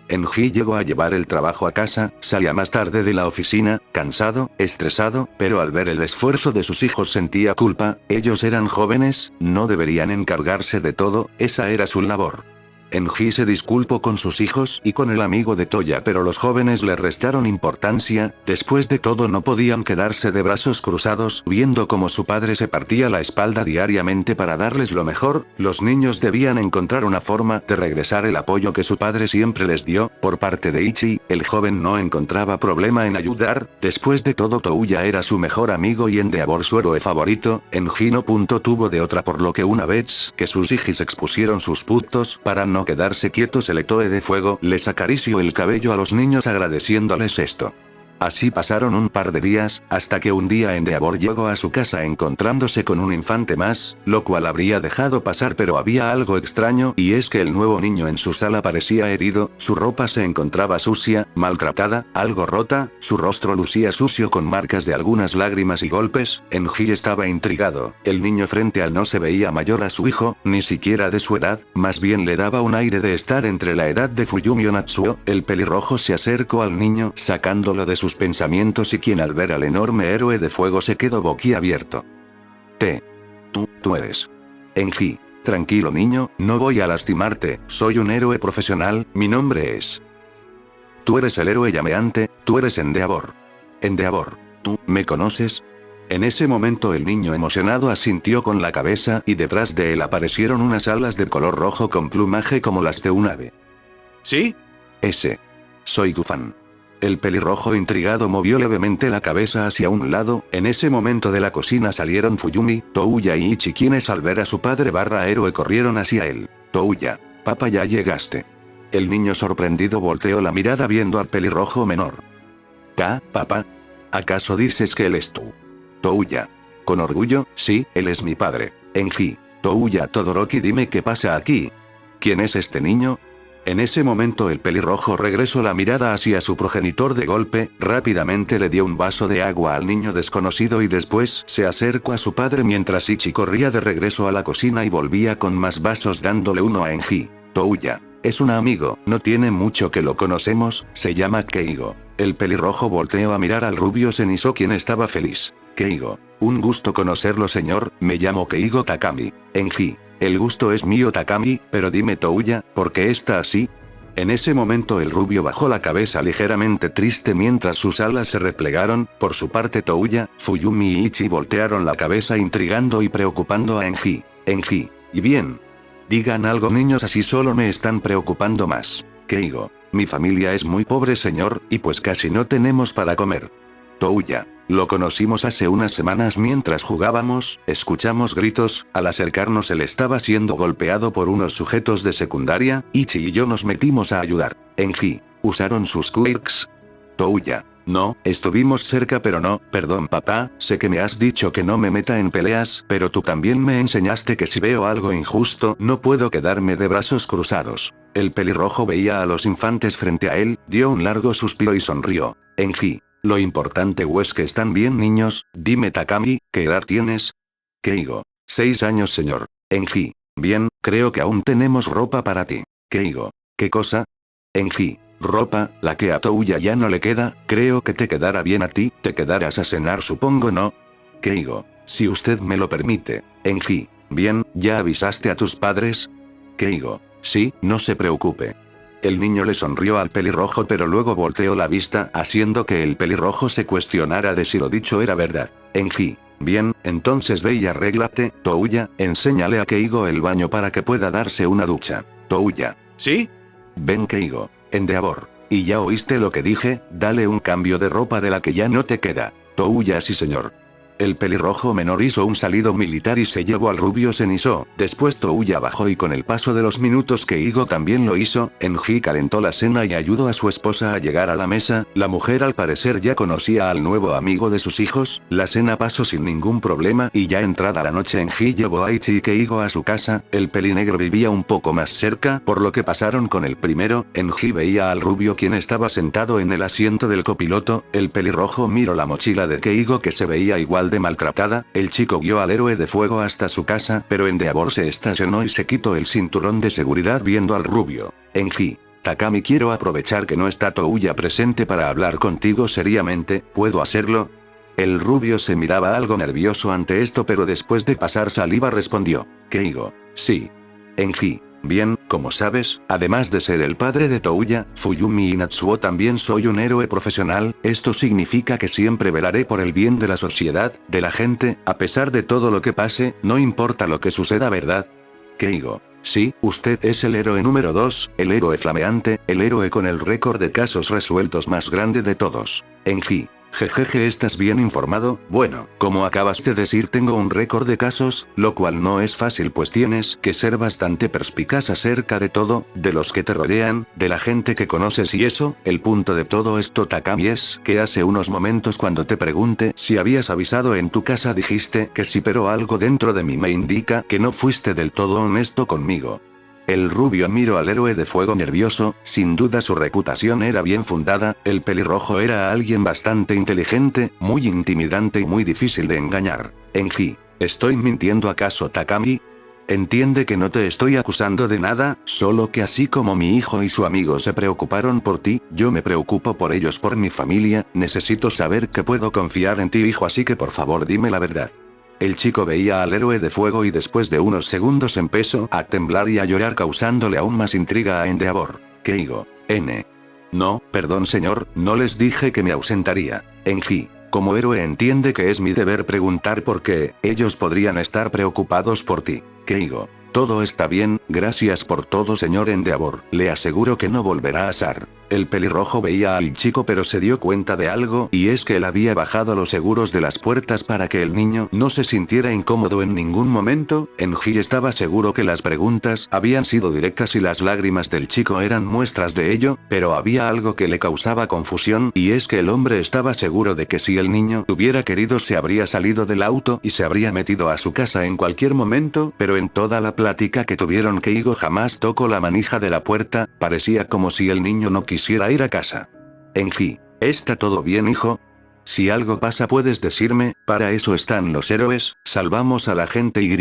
Enji llegó a llevar el trabajo a casa, salía más tarde de la oficina, cansado, estresado, pero al ver el esfuerzo de sus hijos sentía culpa. Ellos eran jóvenes, no deberían encargarse de todo, esa era su labor. Enji se disculpó con sus hijos y con el amigo de Toya, pero los jóvenes le restaron importancia. Después de todo, no podían quedarse de brazos cruzados viendo cómo su padre se partía la espalda diariamente para darles lo mejor. Los niños debían encontrar una forma de regresar el apoyo que su padre siempre les dio. Por parte de Ichi, el joven no encontraba problema en ayudar. Después de todo, Touya era su mejor amigo y Endeavor su héroe favorito. Enji no tuvo de otra, por lo que una vez que sus hijos expusieron sus puntos, para no quedarse quietos, el Etoe de fuego les acarició el cabello a los niños agradeciéndoles esto. Así pasaron un par de días, hasta que un día Endeavor llegó a su casa encontrándose con un infante más, lo cual habría dejado pasar, pero había algo extraño, y es que el nuevo niño en su sala parecía herido, su ropa se encontraba sucia, maltratada, algo rota, su rostro lucía sucio con marcas de algunas lágrimas y golpes. Enji estaba intrigado. El niño frente a él no se veía mayor a su hijo, ni siquiera de su edad, más bien le daba un aire de estar entre la edad de Fuyumi o Natsuo. El pelirrojo se acercó al niño, sacándolo de sus pensamientos, y quien al ver al enorme héroe de fuego se quedó boquiabierto. Tú eres Enji. Tranquilo niño, no voy a lastimarte, soy un héroe profesional, mi nombre es... Tú eres el héroe llameante, tú eres Endeavor. Endeavor, ¿tú me conoces? En ese momento el niño emocionado asintió con la cabeza y detrás de él aparecieron unas alas de color rojo con plumaje como las de un ave. ¿Sí? Soy tu fan. El pelirrojo intrigado movió levemente la cabeza hacia un lado. En ese momento de la cocina salieron Fuyumi, Touya y Ichi, quienes al ver a su padre héroe corrieron hacia él. Touya, papá, ya llegaste. El niño sorprendido volteó la mirada viendo al pelirrojo menor. Papá. ¿Acaso dices que él es tú? Touya. Con orgullo, sí, él es mi padre. Enji. Touya. Todoroki, dime qué pasa aquí. ¿Quién es este niño? En ese momento el pelirrojo regresó la mirada hacia su progenitor de golpe, rápidamente le dio un vaso de agua al niño desconocido y después se acercó a su padre mientras Ichi corría de regreso a la cocina y volvía con más vasos dándole uno a Enji. Touya. Es un amigo, no tiene mucho que lo conocemos, se llama Keigo. El pelirrojo volteó a mirar al rubio Zenitsu, quien estaba feliz. Keigo. Un gusto conocerlo, señor, me llamo Keigo Takami. Enji. El gusto es mío, Takami, pero dime, Touya, ¿por qué está así? En ese momento el rubio bajó la cabeza ligeramente triste mientras sus alas se replegaron. Por su parte, Touya, Fuyumi y Ichi voltearon la cabeza intrigando y preocupando a Enji. Enji. ¿Y bien? Digan algo, niños, así solo me están preocupando más. Keigo. Mi familia es muy pobre, señor, y pues casi no tenemos para comer. Touya. Lo conocimos hace unas semanas mientras jugábamos, escuchamos gritos, al acercarnos él estaba siendo golpeado por unos sujetos de secundaria, Ichi y yo nos metimos a ayudar. Enji. ¿Usaron sus quirks? Touya. No, estuvimos cerca pero no, perdón papá, sé que me has dicho que no me meta en peleas, pero tú también me enseñaste que si veo algo injusto, no puedo quedarme de brazos cruzados. El pelirrojo veía a los infantes frente a él, dio un largo suspiro y sonrió. Enji. Lo importante es que están bien niños, dime Takami, ¿qué edad tienes? Keigo. 6 años señor. Enji. Bien, creo que aún tenemos ropa para ti. Keigo. ¿Qué cosa? Enji. Ropa, la que a Touya ya no le queda, creo que te quedará bien a ti, te quedarás a cenar supongo no. Keigo. Si usted me lo permite. Enji. Bien, ¿ya avisaste a tus padres? Keigo. Sí, no se preocupe. El niño le sonrió al pelirrojo pero luego volteó la vista haciendo que el pelirrojo se cuestionara de si lo dicho era verdad. Enji. Bien, entonces ve y arréglate, Touya, enséñale a Keigo el baño para que pueda darse una ducha. Touya. ¿Sí? Ven Keigo. Endeavor. ¿Y ya oíste lo que dije? Dale un cambio de ropa de la que ya no te queda. Touya sí señor. El pelirrojo menor hizo un salido militar y se llevó al rubio Zenitsu. Después Touya bajó y con el paso de los minutos Keigo también lo hizo, Enji calentó la cena y ayudó a su esposa a llegar a la mesa. La mujer al parecer ya conocía al nuevo amigo de sus hijos. La cena pasó sin ningún problema y ya entrada la noche Enji llevó a Ichi y Keigo a su casa. El pelinegro vivía un poco más cerca, por lo que pasaron con el primero. Enji veía al rubio quien estaba sentado en el asiento del copiloto. El pelirrojo miró la mochila de Keigo que se veía igual de maltratada. El chico guió al héroe de fuego hasta su casa, pero Endeavor se estacionó y se quitó el cinturón de seguridad viendo al rubio. Enji. Takami, quiero aprovechar que no está Touya presente para hablar contigo seriamente, ¿puedo hacerlo? El rubio se miraba algo nervioso ante esto pero después de pasar saliva respondió. Keigo. Sí. Enji. Bien, como sabes, además de ser el padre de Touya, Fuyumi y Natsuo también soy un héroe profesional, esto significa que siempre velaré por el bien de la sociedad, de la gente, a pesar de todo lo que pase, no importa lo que suceda, ¿verdad? Keigo. Sí, usted es el héroe número 2, el héroe flameante, el héroe con el récord de casos resueltos más grande de todos. Enji. Jejeje, ¿estás bien informado? Bueno, como acabas de decir tengo un récord de casos, lo cual no es fácil pues tienes que ser bastante perspicaz acerca de todo, de los que te rodean, de la gente que conoces y eso, el punto de todo esto Takami es que hace unos momentos cuando te pregunté si habías avisado en tu casa dijiste que sí pero algo dentro de mí me indica que no fuiste del todo honesto conmigo. El rubio miró al héroe de fuego nervioso, sin duda su reputación era bien fundada, el pelirrojo era alguien bastante inteligente, muy intimidante y muy difícil de engañar. Enji. ¿Estoy mintiendo acaso Takami? Entiende que no te estoy acusando de nada, solo que así como mi hijo y su amigo se preocuparon por ti, yo me preocupo por ellos, por mi familia, necesito saber que puedo confiar en ti hijo así que por favor dime la verdad. El chico veía al héroe de fuego y después de unos segundos empezó a temblar y a llorar causándole aún más intriga a Endeavor. Keigo. N. No, perdón señor, no les dije que me ausentaría. Enji. Como héroe entiende que es mi deber preguntar por qué, ellos podrían estar preocupados por ti. Keigo. Todo está bien, gracias por todo señor Endeavor, le aseguro que no volverá a pasar. El pelirrojo veía al chico pero se dio cuenta de algo y es que él había bajado los seguros de las puertas para que el niño no se sintiera incómodo en ningún momento. Enji estaba seguro que las preguntas habían sido directas y las lágrimas del chico eran muestras de ello, pero había algo que le causaba confusión y es que el hombre estaba seguro de que si el niño hubiera querido se habría salido del auto y se habría metido a su casa en cualquier momento, pero en toda la plática que tuvieron Keigo jamás tocó la manija de la puerta, parecía como si el niño no quisiera ir a casa. Enji. ¿Está todo bien hijo? Si algo pasa puedes decirme, para eso están los héroes, salvamos a la gente y.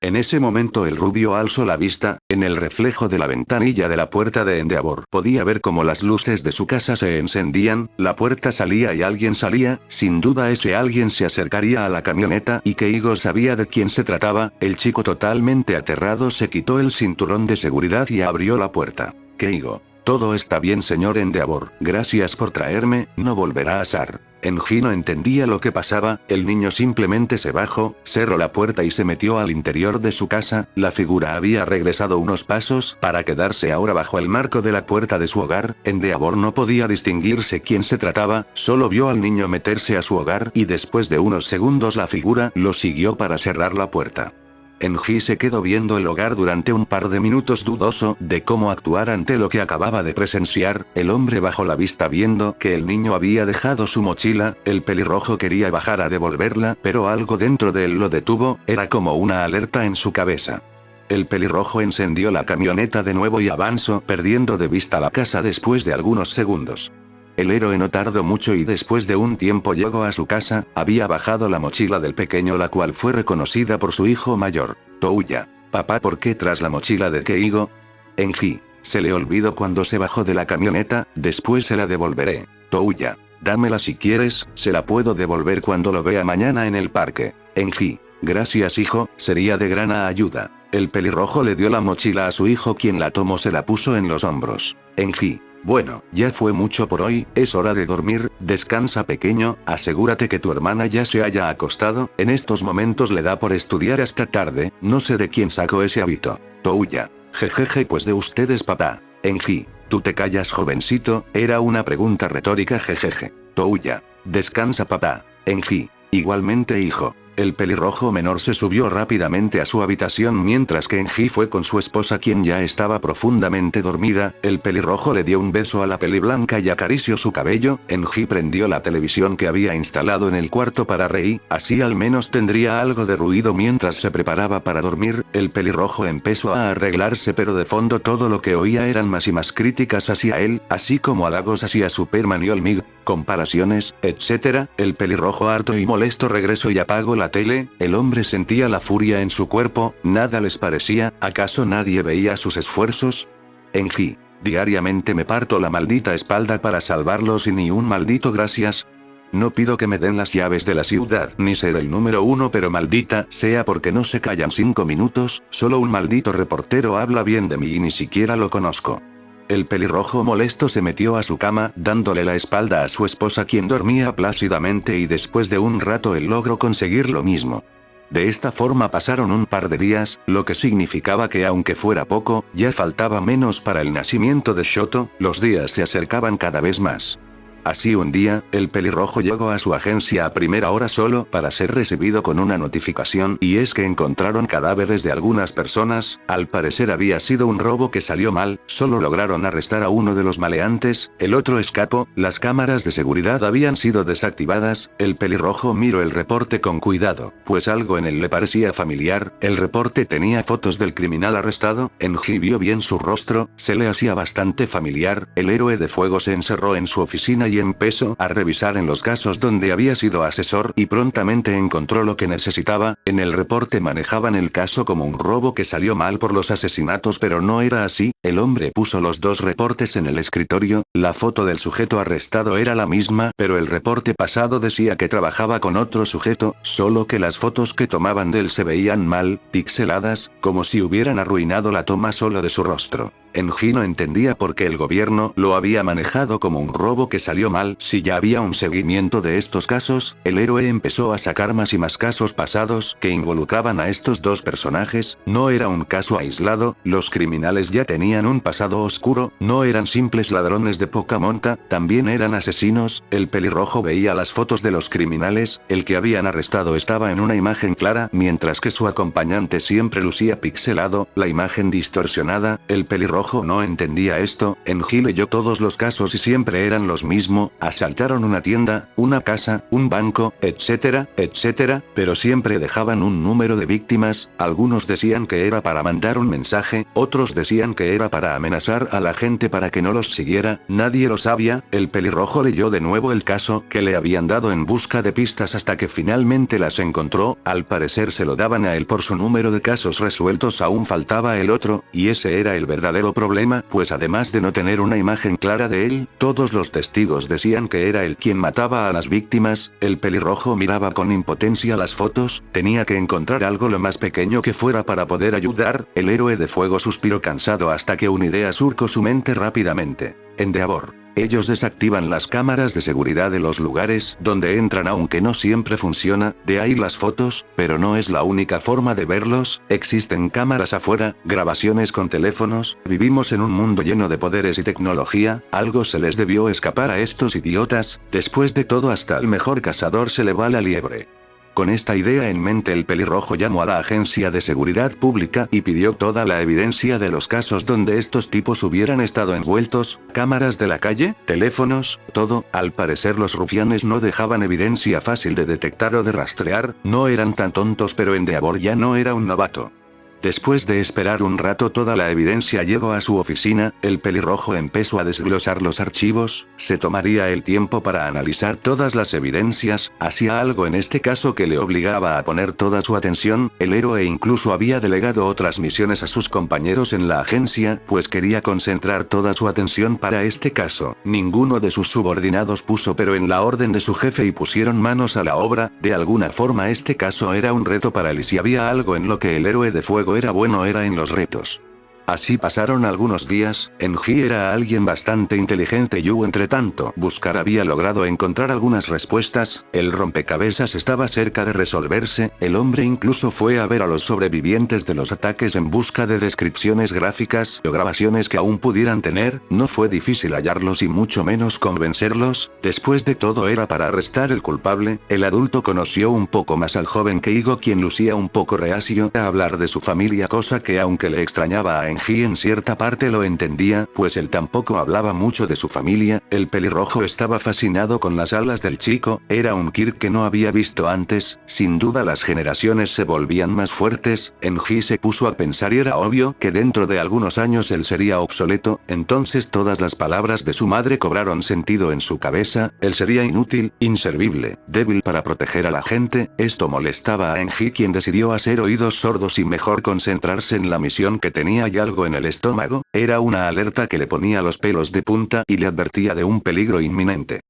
En ese momento el rubio alzó la vista, en el reflejo de la ventanilla de la puerta de Endeavor podía ver cómo las luces de su casa se encendían, la puerta salía y alguien salía, sin duda ese alguien se acercaría a la camioneta y Keigo sabía de quién se trataba, el chico totalmente aterrado se quitó el cinturón de seguridad y abrió la puerta. Keigo. Todo está bien señor Endeavor, gracias por traerme, no volverá a pasar. Enji no entendía lo que pasaba, el niño simplemente se bajó, cerró la puerta y se metió al interior de su casa, la figura había regresado unos pasos para quedarse ahora bajo el marco de la puerta de su hogar, Endeavor no podía distinguirse quién se trataba, solo vio al niño meterse a su hogar y después de unos segundos la figura lo siguió para cerrar la puerta. Enji se quedó viendo el hogar durante un par de minutos dudoso de cómo actuar ante lo que acababa de presenciar, el hombre bajó la vista viendo que el niño había dejado su mochila, el pelirrojo quería bajar a devolverla pero algo dentro de él lo detuvo, era como una alerta en su cabeza. El pelirrojo encendió la camioneta de nuevo y avanzó perdiendo de vista la casa después de algunos segundos. El héroe no tardó mucho y después de un tiempo llegó a su casa, había bajado la mochila del pequeño, la cual fue reconocida por su hijo mayor. Touya. Papá, ¿por qué tras la mochila de Keigo? Enji. Se le olvidó cuando se bajó de la camioneta, después se la devolveré. Touya. Dámela si quieres, se la puedo devolver cuando lo vea mañana en el parque. Enji. Gracias hijo, sería de gran ayuda. El pelirrojo le dio la mochila a su hijo, quien la tomó, se la puso en los hombros. Enji. Bueno, ya fue mucho por hoy, es hora de dormir, descansa pequeño, asegúrate que tu hermana ya se haya acostado, en estos momentos le da por estudiar hasta tarde, no sé de quién sacó ese hábito. Touya. Jejeje, pues de ustedes papá. Enji. ¿Tú te callas jovencito? Era una pregunta retórica, jejeje. Touya. Descansa papá. Enji. Igualmente hijo. El pelirrojo menor se subió rápidamente a su habitación mientras que Enji fue con su esposa, quien ya estaba profundamente dormida. El pelirrojo le dio un beso a la peliblanca y acarició su cabello. Enji prendió la televisión que había instalado en el cuarto para reír, así al menos tendría algo de ruido mientras se preparaba para dormir. El pelirrojo empezó a arreglarse, pero de fondo todo lo que oía eran más y más críticas hacia él, así como halagos hacia Superman y Olmig, comparaciones, etc. El pelirrojo, harto y molesto, regresó y apagó la tele. El hombre sentía la furia en su cuerpo, nada les parecía, ¿acaso nadie veía sus esfuerzos? Enji. Diariamente me parto la maldita espalda para salvarlos y ni un maldito gracias. No pido que me den las llaves de la ciudad ni ser el número 1, pero maldita sea porque no se callan 5 minutos, solo un maldito reportero habla bien de mí y ni siquiera lo conozco. El pelirrojo molesto se metió a su cama, dándole la espalda a su esposa, quien dormía plácidamente, y después de un rato él logró conseguir lo mismo. De esta forma pasaron un par de días, lo que significaba que aunque fuera poco, ya faltaba menos para el nacimiento de Shoto, los días se acercaban cada vez más. Así un día, el pelirrojo llegó a su agencia a primera hora solo para ser recibido con una notificación, y es que encontraron cadáveres de algunas personas. Al parecer había sido un robo que salió mal, solo lograron arrestar a uno de los maleantes, el otro escapó, las cámaras de seguridad habían sido desactivadas. El pelirrojo miró el reporte con cuidado, pues algo en él le parecía familiar. El reporte tenía fotos del criminal arrestado. Enji vio bien su rostro, se le hacía bastante familiar. El héroe de fuego se encerró en su oficina y empezó a revisar en los casos donde había sido asesor, y prontamente encontró lo que necesitaba. En el reporte manejaban el caso como un robo que salió mal por los asesinatos, pero no era así. El hombre puso los dos reportes en el escritorio, la foto del sujeto arrestado era la misma, pero el reporte pasado decía que trabajaba con otro sujeto, solo que las fotos que tomaban de él se veían mal, pixeladas, como si hubieran arruinado la toma solo de su rostro. Enji no entendía por qué el gobierno lo había manejado como un robo que salió mal. Si ya había un seguimiento de estos casos, el héroe empezó a sacar más y más casos pasados que involucraban a estos dos personajes. No era un caso aislado, los criminales ya tenían un pasado oscuro, no eran simples ladrones de poca monta, también eran asesinos. El pelirrojo veía las fotos de los criminales, el que habían arrestado estaba en una imagen clara, mientras que su acompañante siempre lucía pixelado, la imagen distorsionada. El pelirrojo no entendía esto. Enji leyó todos los casos y siempre eran los mismos: asaltaron una tienda, una casa, un banco, etcétera, etcétera, pero siempre dejaban un número de víctimas. Algunos decían que era para mandar un mensaje, otros decían que era para amenazar a la gente para que no los siguiera, nadie lo sabía. El pelirrojo leyó de nuevo el caso que le habían dado en busca de pistas hasta que finalmente las encontró. Al parecer se lo daban a él por su número de casos resueltos, aún faltaba el otro, y ese era el verdadero problema, pues además de no tener una imagen clara de él, todos los testigos decían que era él quien mataba a las víctimas. El pelirrojo miraba con impotencia las fotos, tenía que encontrar algo lo más pequeño que fuera para poder ayudar. El héroe de fuego suspiró cansado hasta que una idea surcó su mente rápidamente. Endeavor. Ellos desactivan las cámaras de seguridad de los lugares donde entran, aunque no siempre funciona, de ahí las fotos, pero no es la única forma de verlos. Existen cámaras afuera, grabaciones con teléfonos, vivimos en un mundo lleno de poderes y tecnología, algo se les debió escapar a estos idiotas. Después de todo, hasta al mejor cazador se le va la liebre. Con esta idea en mente, el pelirrojo llamó a la agencia de seguridad pública y pidió toda la evidencia de los casos donde estos tipos hubieran estado envueltos, cámaras de la calle, teléfonos, todo. Al parecer los rufianes no dejaban evidencia fácil de detectar o de rastrear, no eran tan tontos, pero Endeavor ya no era un novato. Después de esperar un rato toda la evidencia llegó a su oficina, el pelirrojo empezó a desglosar los archivos, se tomaría el tiempo para analizar todas las evidencias, hacía algo en este caso que le obligaba a poner toda su atención, el héroe incluso había delegado otras misiones a sus compañeros en la agencia, pues quería concentrar toda su atención para este caso. Ninguno de sus subordinados puso pero en la orden de su jefe y pusieron manos a la obra, de alguna forma este caso era un reto para él y si había algo en lo que el héroe de fuego era bueno era en los retos. Así pasaron algunos días, Enji era alguien bastante inteligente y Yu entre tanto buscar había logrado encontrar algunas respuestas, el rompecabezas estaba cerca de resolverse, el hombre incluso fue a ver a los sobrevivientes de los ataques en busca de descripciones gráficas o grabaciones que aún pudieran tener, no fue difícil hallarlos y mucho menos convencerlos, después de todo era para arrestar el culpable, el adulto conoció un poco más al joven Keigo quien lucía un poco reacio a hablar de su familia cosa que aunque le extrañaba a Enji en cierta parte lo entendía, pues él tampoco hablaba mucho de su familia, el pelirrojo estaba fascinado con las alas del chico, era un Kirk que no había visto antes, sin duda las generaciones se volvían más fuertes, Enji se puso a pensar y era obvio que dentro de algunos años él sería obsoleto, entonces todas las palabras de su madre cobraron sentido en su cabeza, él sería inútil, inservible, débil para proteger a la gente, esto molestaba a Enji quien decidió hacer oídos sordos y mejor concentrarse en la misión que tenía y algo en el estómago, era una alerta que le ponía los pelos de punta y le advertía de un peligro inminente.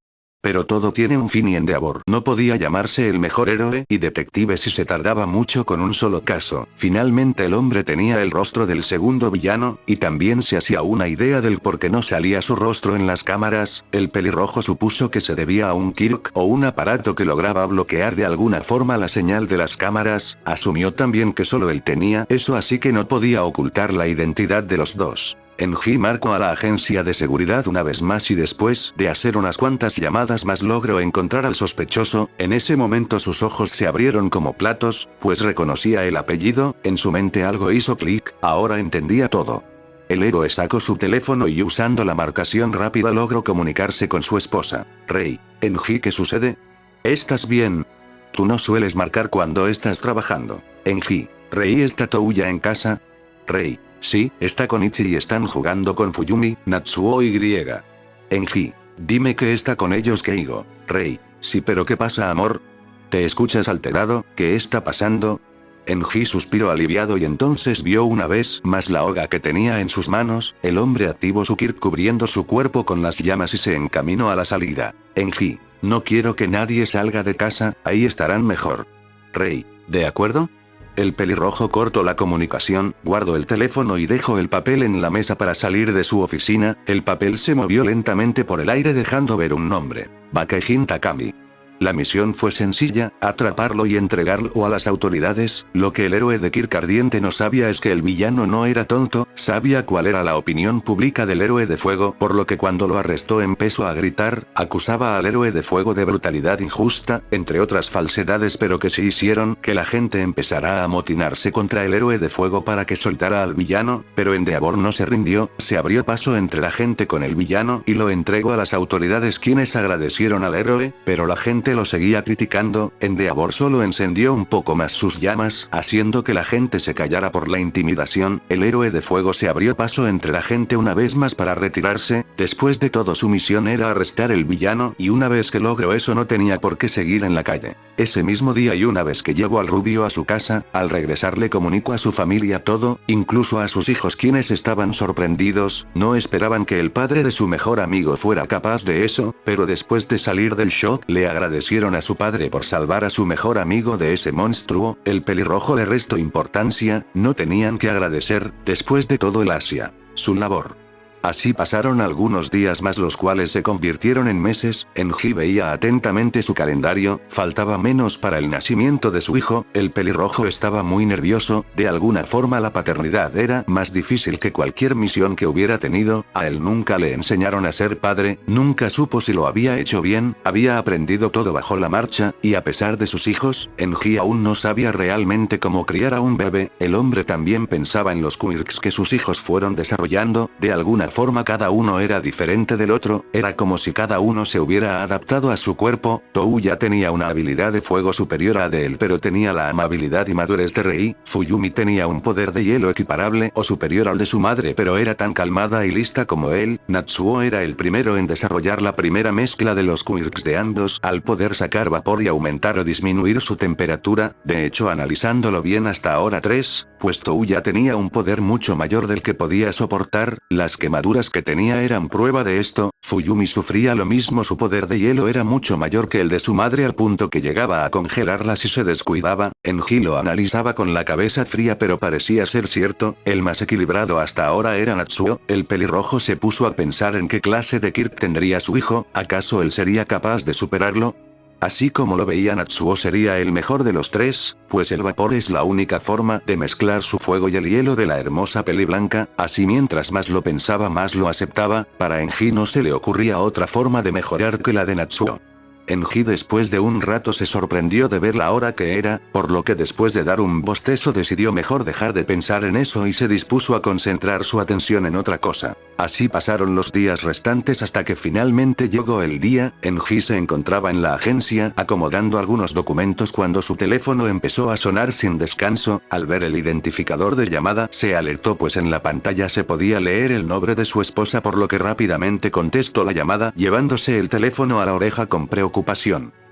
Pero todo tiene un fin y Endeavor no podía llamarse el mejor héroe y detective si se tardaba mucho con un solo caso. Finalmente el hombre tenía el rostro del segundo villano, y también se hacía una idea del por qué no salía su rostro en las cámaras, el pelirrojo supuso que se debía a un Kirk o un aparato que lograba bloquear de alguna forma la señal de las cámaras, asumió también que solo él tenía eso así que no podía ocultar la identidad de los dos. Enji marcó a la agencia de seguridad una vez más y después de hacer unas cuantas llamadas más logró encontrar al sospechoso, en ese momento sus ojos se abrieron como platos, pues reconocía el apellido, en su mente algo hizo clic, ahora entendía todo. El héroe sacó su teléfono y usando la marcación rápida logró comunicarse con su esposa. Rei, Enji, ¿qué sucede? ¿Estás bien? Tú no sueles marcar cuando estás trabajando. Enji, Rei, ¿está Touya en casa? Rei, sí, está con Ichi y están jugando con Fuyumi, Natsuo y griega. Enji, dime que está con ellos Keigo. Rei, sí pero ¿qué pasa amor? ¿Te escuchas alterado? ¿Qué está pasando? Enji suspiró aliviado y entonces vio una vez más la hoga que tenía en sus manos, el hombre activó su Kirk cubriendo su cuerpo con las llamas y se encaminó a la salida. Enji, no quiero que nadie salga de casa, ahí estarán mejor. Rei, ¿de acuerdo? El pelirrojo cortó la comunicación, guardó el teléfono y dejó el papel en la mesa para salir de su oficina, el papel se movió lentamente por el aire dejando ver un nombre. Bakejin Takami. La misión fue sencilla, atraparlo y entregarlo a las autoridades, lo que el héroe de Kirk ardiente no sabía es que el villano no era tonto, sabía cuál era la opinión pública del héroe de fuego, por lo que cuando lo arrestó empezó a gritar, acusaba al héroe de fuego de brutalidad injusta, entre otras falsedades pero que sí hicieron que la gente empezara a amotinarse contra el héroe de fuego para que soltara al villano, pero Endeavor no se rindió, se abrió paso entre la gente con el villano y lo entregó a las autoridades quienes agradecieron al héroe, pero la gente lo seguía criticando, Endeavor solo encendió un poco más sus llamas, haciendo que la gente se callara por la intimidación, el héroe de fuego se abrió paso entre la gente una vez más para retirarse, después de todo su misión era arrestar el villano y una vez que logró eso no tenía por qué seguir en la calle. Ese mismo día y una vez que llevó al rubio a su casa, al regresar le comunicó a su familia todo, incluso a sus hijos quienes estaban sorprendidos, no esperaban que el padre de su mejor amigo fuera capaz de eso, pero después de salir del shock le agradecieron a su padre por salvar a su mejor amigo de ese monstruo, el pelirrojo le restó importancia, no tenían que agradecer, después de todo el Asia, su labor. Así pasaron algunos días más los cuales se convirtieron en meses, Enji veía atentamente su calendario, faltaba menos para el nacimiento de su hijo, el pelirrojo estaba muy nervioso, de alguna forma la paternidad era más difícil que cualquier misión que hubiera tenido, a él nunca le enseñaron a ser padre, nunca supo si lo había hecho bien, había aprendido todo bajo la marcha, y a pesar de sus hijos, Enji aún no sabía realmente cómo criar a un bebé, el hombre también pensaba en los quirks que sus hijos fueron desarrollando, de alguna la forma cada uno era diferente del otro, era como si cada uno se hubiera adaptado a su cuerpo. Touya tenía una habilidad de fuego superior a de él, pero tenía la amabilidad y madurez de Rei. Fuyumi tenía un poder de hielo equiparable o superior al de su madre, pero era tan calmada y lista como él. Natsuo era el primero en desarrollar la primera mezcla de los quirks de ambos al poder sacar vapor y aumentar o disminuir su temperatura. De hecho, analizándolo bien hasta ahora 3, pues Touya tenía un poder mucho mayor del que podía soportar. Las quemaduras que tenía eran prueba de esto. Fuyumi sufría lo mismo, su poder de hielo era mucho mayor que el de su madre al punto que llegaba a congelarla si se descuidaba. Enji lo analizaba con la cabeza fría, pero parecía ser cierto. El más equilibrado hasta ahora era Natsuo. El pelirrojo se puso a pensar en qué clase de Kirk tendría su hijo. ¿Acaso él sería capaz de superarlo? Así como lo veía Natsuo, sería el mejor de los 3, pues el vapor es la única forma de mezclar su fuego y el hielo de la hermosa peli blanca. Así, mientras más lo pensaba, más lo aceptaba. Para Enji no se le ocurría otra forma de mejorar que la de Natsuo. Enji después de un rato se sorprendió de ver la hora que era, por lo que después de dar un bostezo decidió mejor dejar de pensar en eso y se dispuso a concentrar su atención en otra cosa. Así pasaron los días restantes hasta que finalmente llegó el día. Enji se encontraba en la agencia acomodando algunos documentos cuando su teléfono empezó a sonar sin descanso. Al ver el identificador de llamada se alertó, pues en la pantalla se podía leer el nombre de su esposa, por lo que rápidamente contestó la llamada llevándose el teléfono a la oreja con preocupación.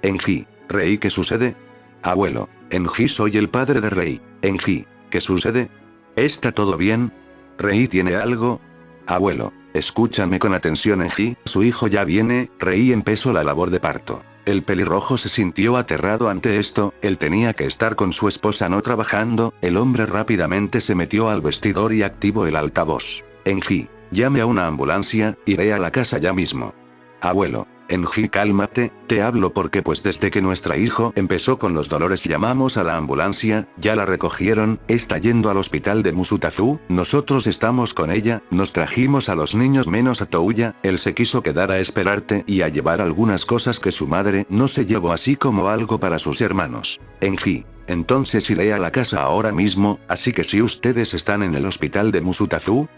Enji, Rei, ¿qué sucede? Abuelo. Enji, soy el padre de Rei. Enji, ¿qué sucede? ¿Está todo bien? ¿Rei tiene algo? Abuelo, escúchame con atención, Enji, su hijo ya viene. Rei empezó la labor de parto. El pelirrojo se sintió aterrado ante esto. Él tenía que estar con su esposa no trabajando. El hombre rápidamente se metió al vestidor y activó el altavoz. Enji, llame a una ambulancia, iré a la casa ya mismo. Abuelo. Enji, cálmate, te hablo porque pues desde que nuestra hijo empezó con los dolores llamamos a la ambulancia, ya la recogieron, está yendo al hospital de Musutazu, nosotros estamos con ella, nos trajimos a los niños menos a Touya, él se quiso quedar a esperarte y a llevar algunas cosas que su madre no se llevó, así como algo para sus hermanos. Enji, entonces iré a la casa ahora mismo, así que si ustedes están en el hospital de Musutazu,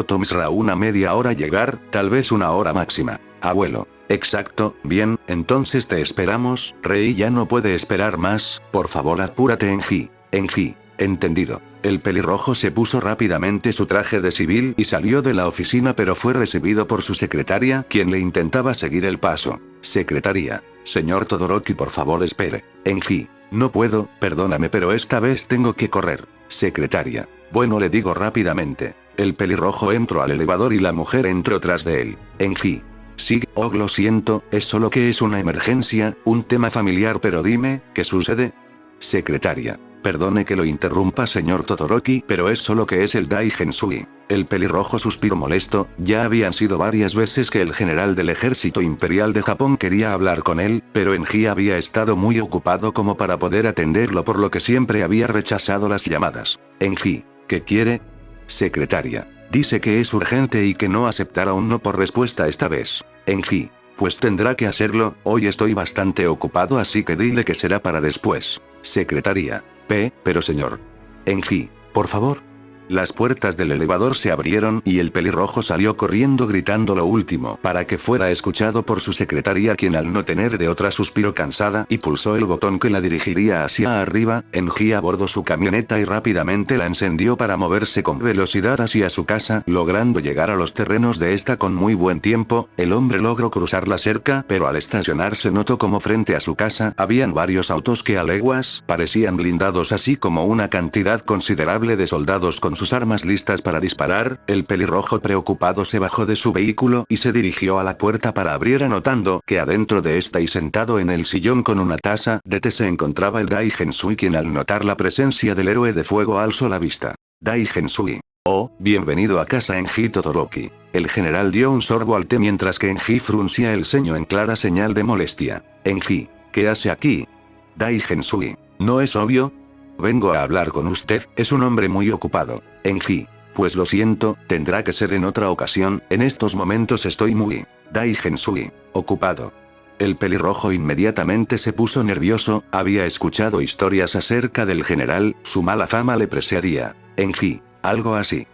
tomará una media hora llegar, tal vez una hora máxima. Abuelo. Exacto, bien, entonces te esperamos. Rei ya no puede esperar más, por favor apúrate, Enji. Enji, entendido. El pelirrojo se puso rápidamente su traje de civil y salió de la oficina, pero fue recibido por su secretaria, quien le intentaba seguir el paso. Secretaria. Señor Todoroki, por favor espere. Enji. No puedo, perdóname, pero esta vez tengo que correr. Secretaria. Bueno, le digo rápidamente. El pelirrojo entró al elevador y la mujer entró tras de él. Enji. Sí, oh, lo siento, es solo que es una emergencia, un tema familiar, pero dime, ¿qué sucede? Secretaria. Perdone que lo interrumpa, señor Todoroki, pero es solo que es el Daihensui. El pelirrojo suspiró molesto. Ya habían sido varias veces que el general del ejército imperial de Japón quería hablar con él, pero Enji había estado muy ocupado como para poder atenderlo, por lo que siempre había rechazado las llamadas. Enji, ¿qué quiere? Secretaria. Dice que es urgente y que no aceptará un no por respuesta esta vez. Enji. Pues tendrá que hacerlo, hoy estoy bastante ocupado, así que dile que será para después. Secretaria. Pero señor. Enji, por favor. Las puertas del elevador se abrieron y el pelirrojo salió corriendo gritando lo último para que fuera escuchado por su secretaria, quien al no tener de otra suspiró cansada y pulsó el botón que la dirigiría hacia arriba. Enji abordó su camioneta y rápidamente la encendió para moverse con velocidad hacia su casa, logrando llegar a los terrenos de esta con muy buen tiempo. El hombre logró cruzar la cerca, pero al estacionarse notó como frente a su casa habían varios autos que a leguas parecían blindados, así como una cantidad considerable de soldados con sus armas listas para disparar. El pelirrojo preocupado se bajó de su vehículo y se dirigió a la puerta para abrir, notando que adentro de esta y sentado en el sillón con una taza de té se encontraba el Daihensui, quien al notar la presencia del héroe de fuego alzó la vista. Daihensui. Oh, bienvenido a casa, Enji Todoroki. El general dio un sorbo al té mientras que Enji fruncía el ceño en clara señal de molestia. Enji, ¿qué hace aquí? Daihensui. ¿No es obvio? Vengo a hablar con usted, es un hombre muy ocupado. Enji. Pues lo siento, tendrá que ser en otra ocasión, en estos momentos estoy muy... Daihensui. Ocupado. El pelirrojo inmediatamente se puso nervioso, había escuchado historias acerca del general, su mala fama le precedía. Enji. Algo así.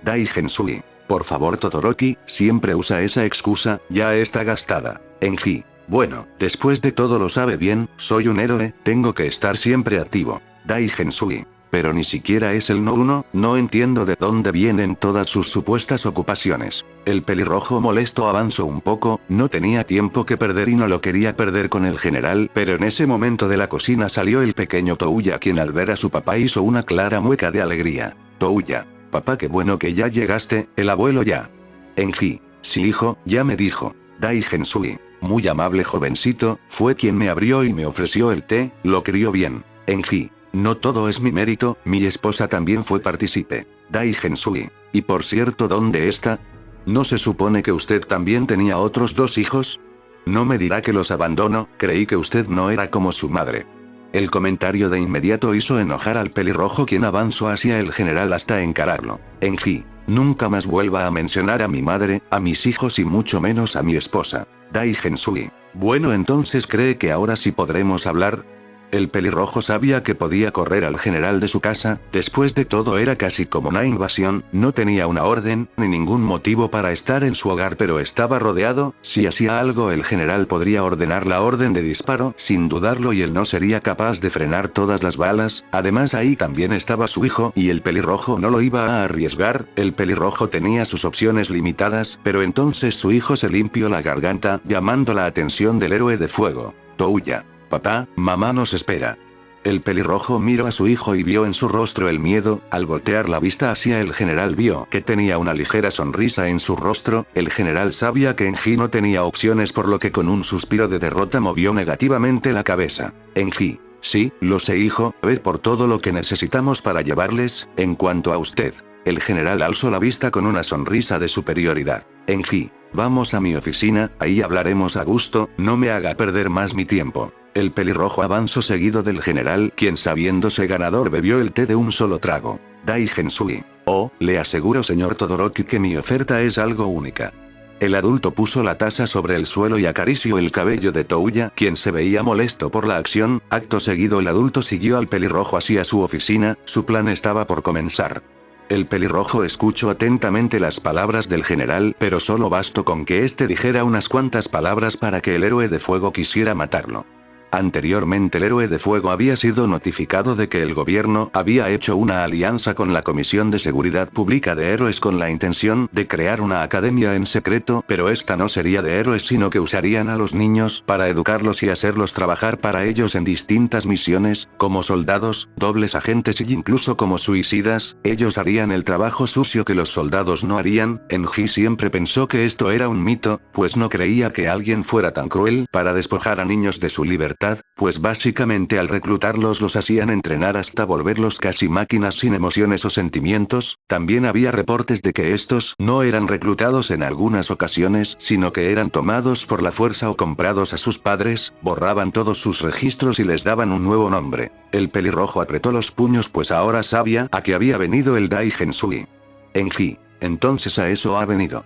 Daihensui. Por favor Todoroki, siempre usa esa excusa, ya está gastada. Enji. Bueno, después de todo lo sabe bien, soy un héroe, tengo que estar siempre activo. Dai Gensui. Pero ni siquiera es el no uno, no entiendo de dónde vienen todas sus supuestas ocupaciones. El pelirrojo molesto avanzó un poco, no tenía tiempo que perder y no lo quería perder con el general, pero en ese momento de la cocina salió el pequeño Touya, quien al ver a su papá hizo una clara mueca de alegría. Touya. Papá, qué bueno que ya llegaste, el abuelo ya. Enji. Sí hijo, ya me dijo. Dai Gensui. Muy amable jovencito, fue quien me abrió y me ofreció el té, lo crió bien. Enji. No todo es mi mérito, mi esposa también fue partícipe. Dai Gensui. Y por cierto, ¿dónde está? ¿No se supone que usted también tenía otros 2 hijos? No me dirá que los abandonó, creí que usted no era como su madre. El comentario de inmediato hizo enojar al pelirrojo, quien avanzó hacia el general hasta encararlo. Enji. Nunca más vuelva a mencionar a mi madre, a mis hijos y mucho menos a mi esposa. Dai Gensui. Bueno, entonces cree que ahora sí podremos hablar. El pelirrojo sabía que podía correr al general de su casa, después de todo era casi como una invasión, no tenía una orden, ni ningún motivo para estar en su hogar, pero estaba rodeado, si hacía algo el general podría ordenar la orden de disparo, sin dudarlo, y él no sería capaz de frenar todas las balas, además ahí también estaba su hijo, y el pelirrojo no lo iba a arriesgar, el pelirrojo tenía sus opciones limitadas, pero entonces su hijo se limpió la garganta, llamando la atención del héroe de fuego. Touya. Papá, mamá nos espera. El pelirrojo miró a su hijo y vio en su rostro el miedo, al voltear la vista hacia el general vio que tenía una ligera sonrisa en su rostro, el general sabía que Enji no tenía opciones, por lo que con un suspiro de derrota movió negativamente la cabeza. Enji. Sí, lo sé hijo, ved por todo lo que necesitamos para llevarles, en cuanto a usted. El general alzó la vista con una sonrisa de superioridad. Enji. Vamos a mi oficina, ahí hablaremos a gusto, no me haga perder más mi tiempo. El pelirrojo avanzó seguido del general, quien sabiéndose ganador bebió el té de un solo trago. Dai Gensui. Oh, le aseguro señor Todoroki que mi oferta es algo única. El adulto puso la taza sobre el suelo y acarició el cabello de Touya, quien se veía molesto por la acción, acto seguido el adulto siguió al pelirrojo hacia su oficina, su plan estaba por comenzar. El pelirrojo escuchó atentamente las palabras del general, pero solo bastó con que éste dijera unas cuantas palabras para que el héroe de fuego quisiera matarlo. Anteriormente el héroe de fuego había sido notificado de que el gobierno había hecho una alianza con la Comisión de Seguridad Pública de Héroes con la intención de crear una academia en secreto, pero esta no sería de héroes sino que usarían a los niños para educarlos y hacerlos trabajar para ellos en distintas misiones, como soldados, dobles agentes y incluso como suicidas, ellos harían el trabajo sucio que los soldados no harían. Enji siempre pensó que esto era un mito, pues no creía que alguien fuera tan cruel para despojar a niños de su libertad, pues básicamente al reclutarlos los hacían entrenar hasta volverlos casi máquinas sin emociones o sentimientos. También había reportes de que estos no eran reclutados en algunas ocasiones, sino que eran tomados por la fuerza o comprados a sus padres, borraban todos sus registros y les daban un nuevo nombre. El pelirrojo apretó los puños, pues ahora sabía a qué había venido el Dai Gensui. Enji. Entonces a eso ha venido.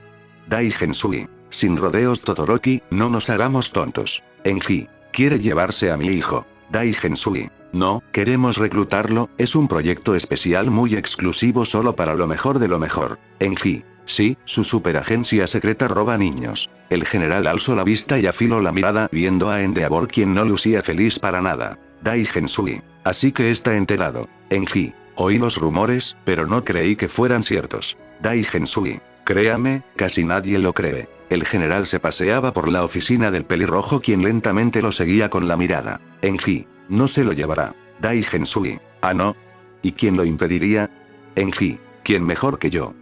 Dai Gensui. Sin rodeos Todoroki, no nos hagamos tontos. Enji. Quiere llevarse a mi hijo. Dai Gensui. No, queremos reclutarlo, es un proyecto especial muy exclusivo solo para lo mejor de lo mejor. Enji. Sí, su superagencia secreta roba niños. El general alzó la vista y afiló la mirada viendo a Endeavor, quien no lucía feliz para nada. Dai Gensui. Así que está enterado. Enji. Oí los rumores, pero no creí que fueran ciertos. Dai Gensui. Créame, casi nadie lo cree. El general se paseaba por la oficina del pelirrojo, quien lentamente lo seguía con la mirada. Enji. No se lo llevará. Dai Gensui. Ah no. ¿Y quién lo impediría? Enji. ¿Quién mejor que yo?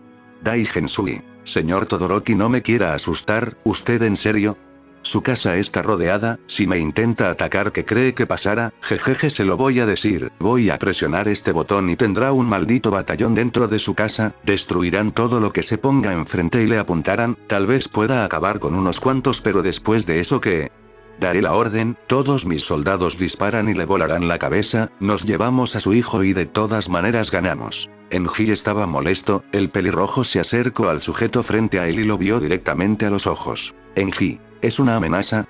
Dai Gensui. Señor Todoroki, no me quiera asustar, ¿usted en serio? Su casa está rodeada, si me intenta atacar, ¿qué cree que pasará? Jejeje, se lo voy a decir, voy a presionar este botón y tendrá un maldito batallón dentro de su casa, destruirán todo lo que se ponga enfrente y le apuntarán, tal vez pueda acabar con unos cuantos, pero después de eso ¿qué? Daré la orden, todos mis soldados disparan y le volarán la cabeza, nos llevamos a su hijo y de todas maneras ganamos. Enji estaba molesto, el pelirrojo se acercó al sujeto frente a él y lo vio directamente a los ojos. Enji. ¿Es una amenaza?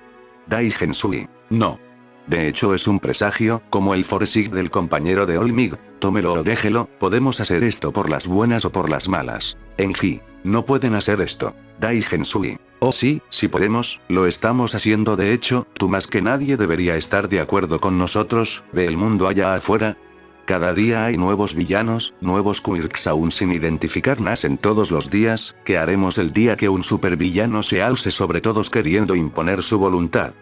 Dai Gensui. No. De hecho es un presagio, como el Foresig del compañero de Olmig. Tómelo o déjelo, podemos hacer esto por las buenas o por las malas. Enji. No pueden hacer esto. Dai Gensui. Oh sí, si podemos, lo estamos haciendo de hecho, tú más que nadie debería estar de acuerdo con nosotros, ve el mundo allá afuera. Cada día hay nuevos villanos, nuevos quirks aún sin identificar nacen todos los días, ¿qué haremos el día que un supervillano se alce sobre todos queriendo imponer su voluntad?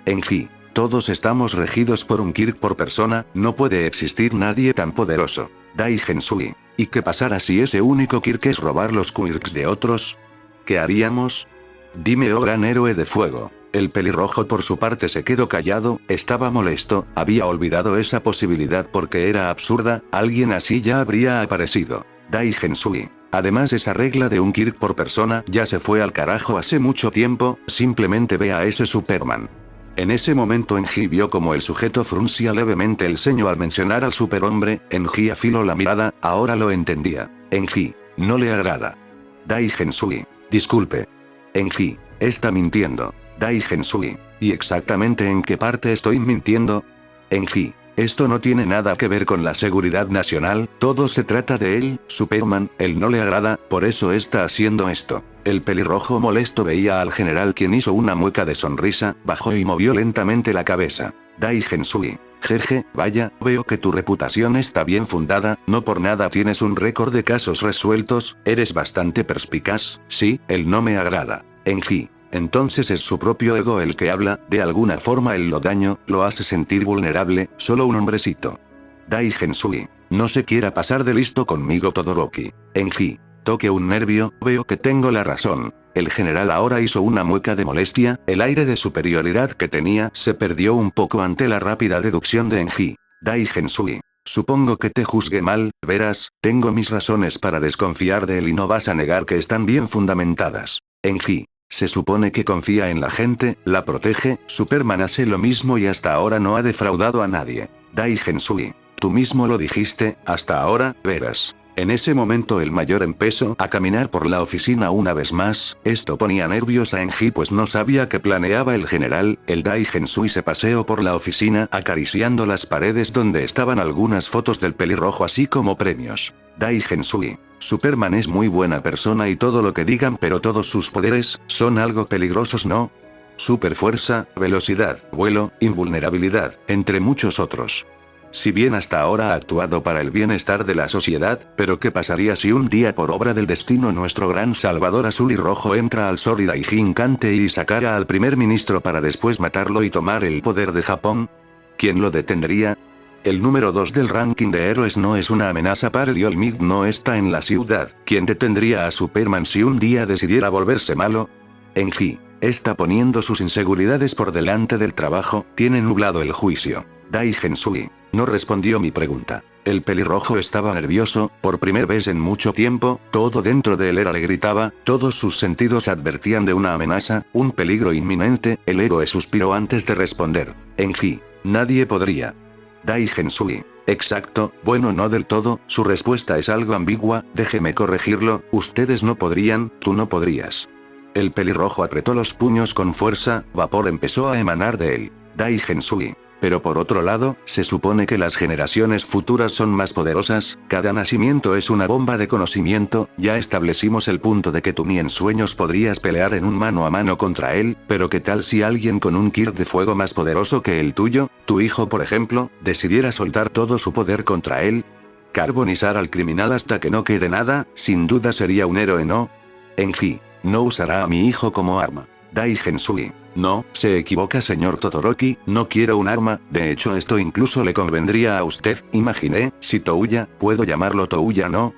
Enji. Todos estamos regidos por un Kirk por persona, no puede existir nadie tan poderoso. Dai Gensui. ¿Y qué pasará si ese único Kirk es robar los quirks de otros? ¿Qué haríamos? Dime, oh gran héroe de fuego. El pelirrojo por su parte se quedó callado, estaba molesto, había olvidado esa posibilidad porque era absurda, alguien así ya habría aparecido. Dai Gensui. Además esa regla de un Kirk por persona ya se fue al carajo hace mucho tiempo, simplemente ve a ese Superman. En ese momento Enji vio como el sujeto fruncía levemente el ceño al mencionar al superhombre, Enji afiló la mirada, ahora lo entendía. Enji. No le agrada. Dai Gensui. Disculpe. Enji. Está mintiendo. Dai Gensui. ¿Y exactamente en qué parte estoy mintiendo? Enji. Esto no tiene nada que ver con la seguridad nacional, todo se trata de él, Superman, él no le agrada, por eso está haciendo esto. El pelirrojo molesto veía al general quien hizo una mueca de sonrisa, bajó y movió lentamente la cabeza. Dai Gensui. Jeje, vaya, veo que tu reputación está bien fundada, no por nada tienes un récord de casos resueltos, eres bastante perspicaz, sí, él no me agrada. Enji. Entonces es su propio ego el que habla, de alguna forma él lo daño, lo hace sentir vulnerable, solo un hombrecito. Dai Gensui. No se quiera pasar de listo conmigo Todoroki. Enji. Toque un nervio, veo que tengo la razón. El general ahora hizo una mueca de molestia, el aire de superioridad que tenía se perdió un poco ante la rápida deducción de Enji. Dai Gensui. Supongo que te juzgué mal, verás, tengo mis razones para desconfiar de él y no vas a negar que están bien fundamentadas. Enji. Se supone que confía en la gente, la protege, Superman hace lo mismo y hasta ahora no ha defraudado a nadie. Dai Gensui. Tú mismo lo dijiste, hasta ahora, verás. En ese momento el mayor empezó a caminar por la oficina una vez más, esto ponía nerviosa a Enji pues no sabía qué planeaba el general, el Dai Gensui se paseó por la oficina acariciando las paredes donde estaban algunas fotos del pelirrojo así como premios. Dai Gensui. Superman es muy buena persona y todo lo que digan pero todos sus poderes, son algo peligrosos ¿no? Superfuerza, velocidad, vuelo, invulnerabilidad, entre muchos otros. Si bien hasta ahora ha actuado para el bienestar de la sociedad, pero ¿qué pasaría si un día por obra del destino nuestro gran salvador azul y rojo entra al Sori Daijin Kante y sacara al primer ministro para después matarlo y tomar el poder de Japón? ¿Quién lo detendría? El número 2 del ranking de héroes no es una amenaza para el Olmig no está en la ciudad. ¿Quién detendría a Superman si un día decidiera volverse malo? Enji. Está poniendo sus inseguridades por delante del trabajo, tiene nublado el juicio. Dai Gensui. No respondió mi pregunta. El pelirrojo estaba nervioso, por primera vez en mucho tiempo, todo dentro de él le gritaba, todos sus sentidos advertían de una amenaza, un peligro inminente, el héroe suspiró antes de responder. Enji. Nadie podría. Dai Gensui. Exacto, bueno no del todo, su respuesta es algo ambigua, déjeme corregirlo, ustedes no podrían, tú no podrías. El pelirrojo apretó los puños con fuerza, vapor empezó a emanar de él. Dai Gensui. Pero por otro lado, se supone que las generaciones futuras son más poderosas, cada nacimiento es una bomba de conocimiento, ya establecimos el punto de que tú ni en sueños podrías pelear en un mano a mano contra él, pero ¿qué tal si alguien con un Kirk de fuego más poderoso que el tuyo, tu hijo por ejemplo, decidiera soltar todo su poder contra él? Carbonizar al criminal hasta que no quede nada, sin duda sería un héroe ¿no? Enji. No usará a mi hijo como arma. Dai Gensui. No, se equivoca señor Todoroki, no quiero un arma, de hecho esto incluso le convendría a usted, imaginé, si Touya, puedo llamarlo Touya no.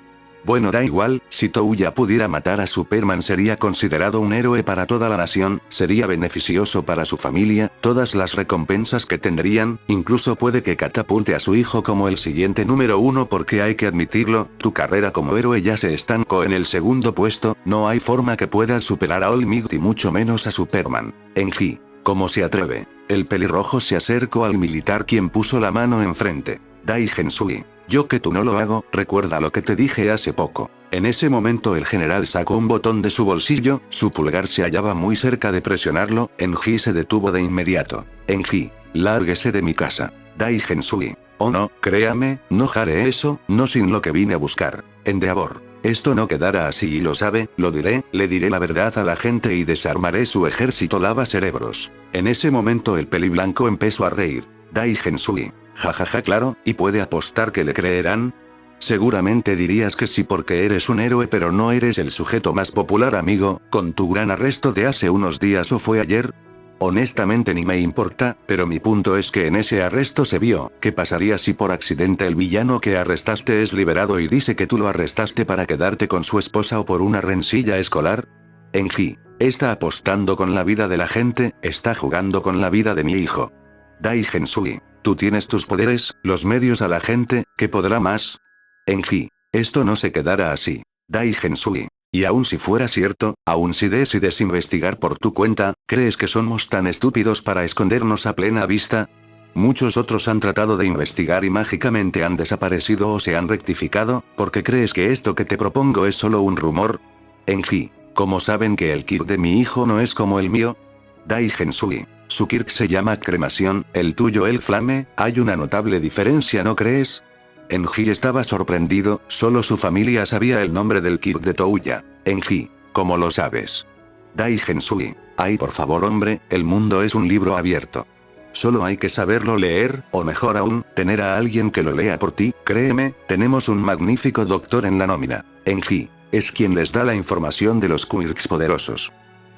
Bueno da igual, si Touya pudiera matar a Superman sería considerado un héroe para toda la nación, sería beneficioso para su familia, todas las recompensas que tendrían, incluso puede que catapulte a su hijo como el siguiente número 1 porque hay que admitirlo, tu carrera como héroe ya se estancó en el segundo puesto, no hay forma que puedas superar a Olmig y mucho menos a Superman. Enji. ¿Cómo se atreve? El pelirrojo se acercó al militar quien puso la mano enfrente. Dai Gensui. Yo que tú no lo hago, recuerda lo que te dije hace poco. En ese momento el general sacó un botón de su bolsillo, su pulgar se hallaba muy cerca de presionarlo, Enji se detuvo de inmediato. Enji. Lárguese de mi casa. Dai Gensui. Oh no, créame, no haré eso, no sin lo que vine a buscar. Endeavor. Esto no quedará así y lo sabe, lo diré, le diré la verdad a la gente y desarmaré su ejército lavacerebros. En ese momento el peliblanco empezó a reír. Dai Gensui. Jajaja claro, ¿y puede apostar que le creerán? Seguramente dirías que sí porque eres un héroe pero no eres el sujeto más popular amigo, con tu gran arresto de hace unos días o fue ayer. Honestamente ni me importa, pero mi punto es que en ese arresto se vio, ¿qué pasaría si por accidente el villano que arrestaste es liberado y dice que tú lo arrestaste para quedarte con su esposa o por una rencilla escolar? Enji, está apostando con la vida de la gente, está jugando con la vida de mi hijo. Dai Gensui, tú tienes tus poderes, los medios a la gente, ¿qué podrá más? Enji, esto no se quedará así. Dai Gensui. Y aun si fuera cierto, aun si decides investigar por tu cuenta, ¿crees que somos tan estúpidos para escondernos a plena vista? Muchos otros han tratado de investigar y mágicamente han desaparecido o se han rectificado, ¿porque crees que esto que te propongo es solo un rumor? Enji, ¿cómo saben que el Kirk de mi hijo no es como el mío? Dai Gensui, su Kirk se llama cremación, el tuyo el flame, hay una notable diferencia ¿no crees? Enji estaba sorprendido, solo su familia sabía el nombre del Kirk de Touya. Enji, ¿cómo lo sabes? Dai Gensui, ay por favor hombre, el mundo es un libro abierto. Solo hay que saberlo leer, o mejor aún, tener a alguien que lo lea por ti, créeme, tenemos un magnífico doctor en la nómina. Enji, es quien les da la información de los quirks poderosos.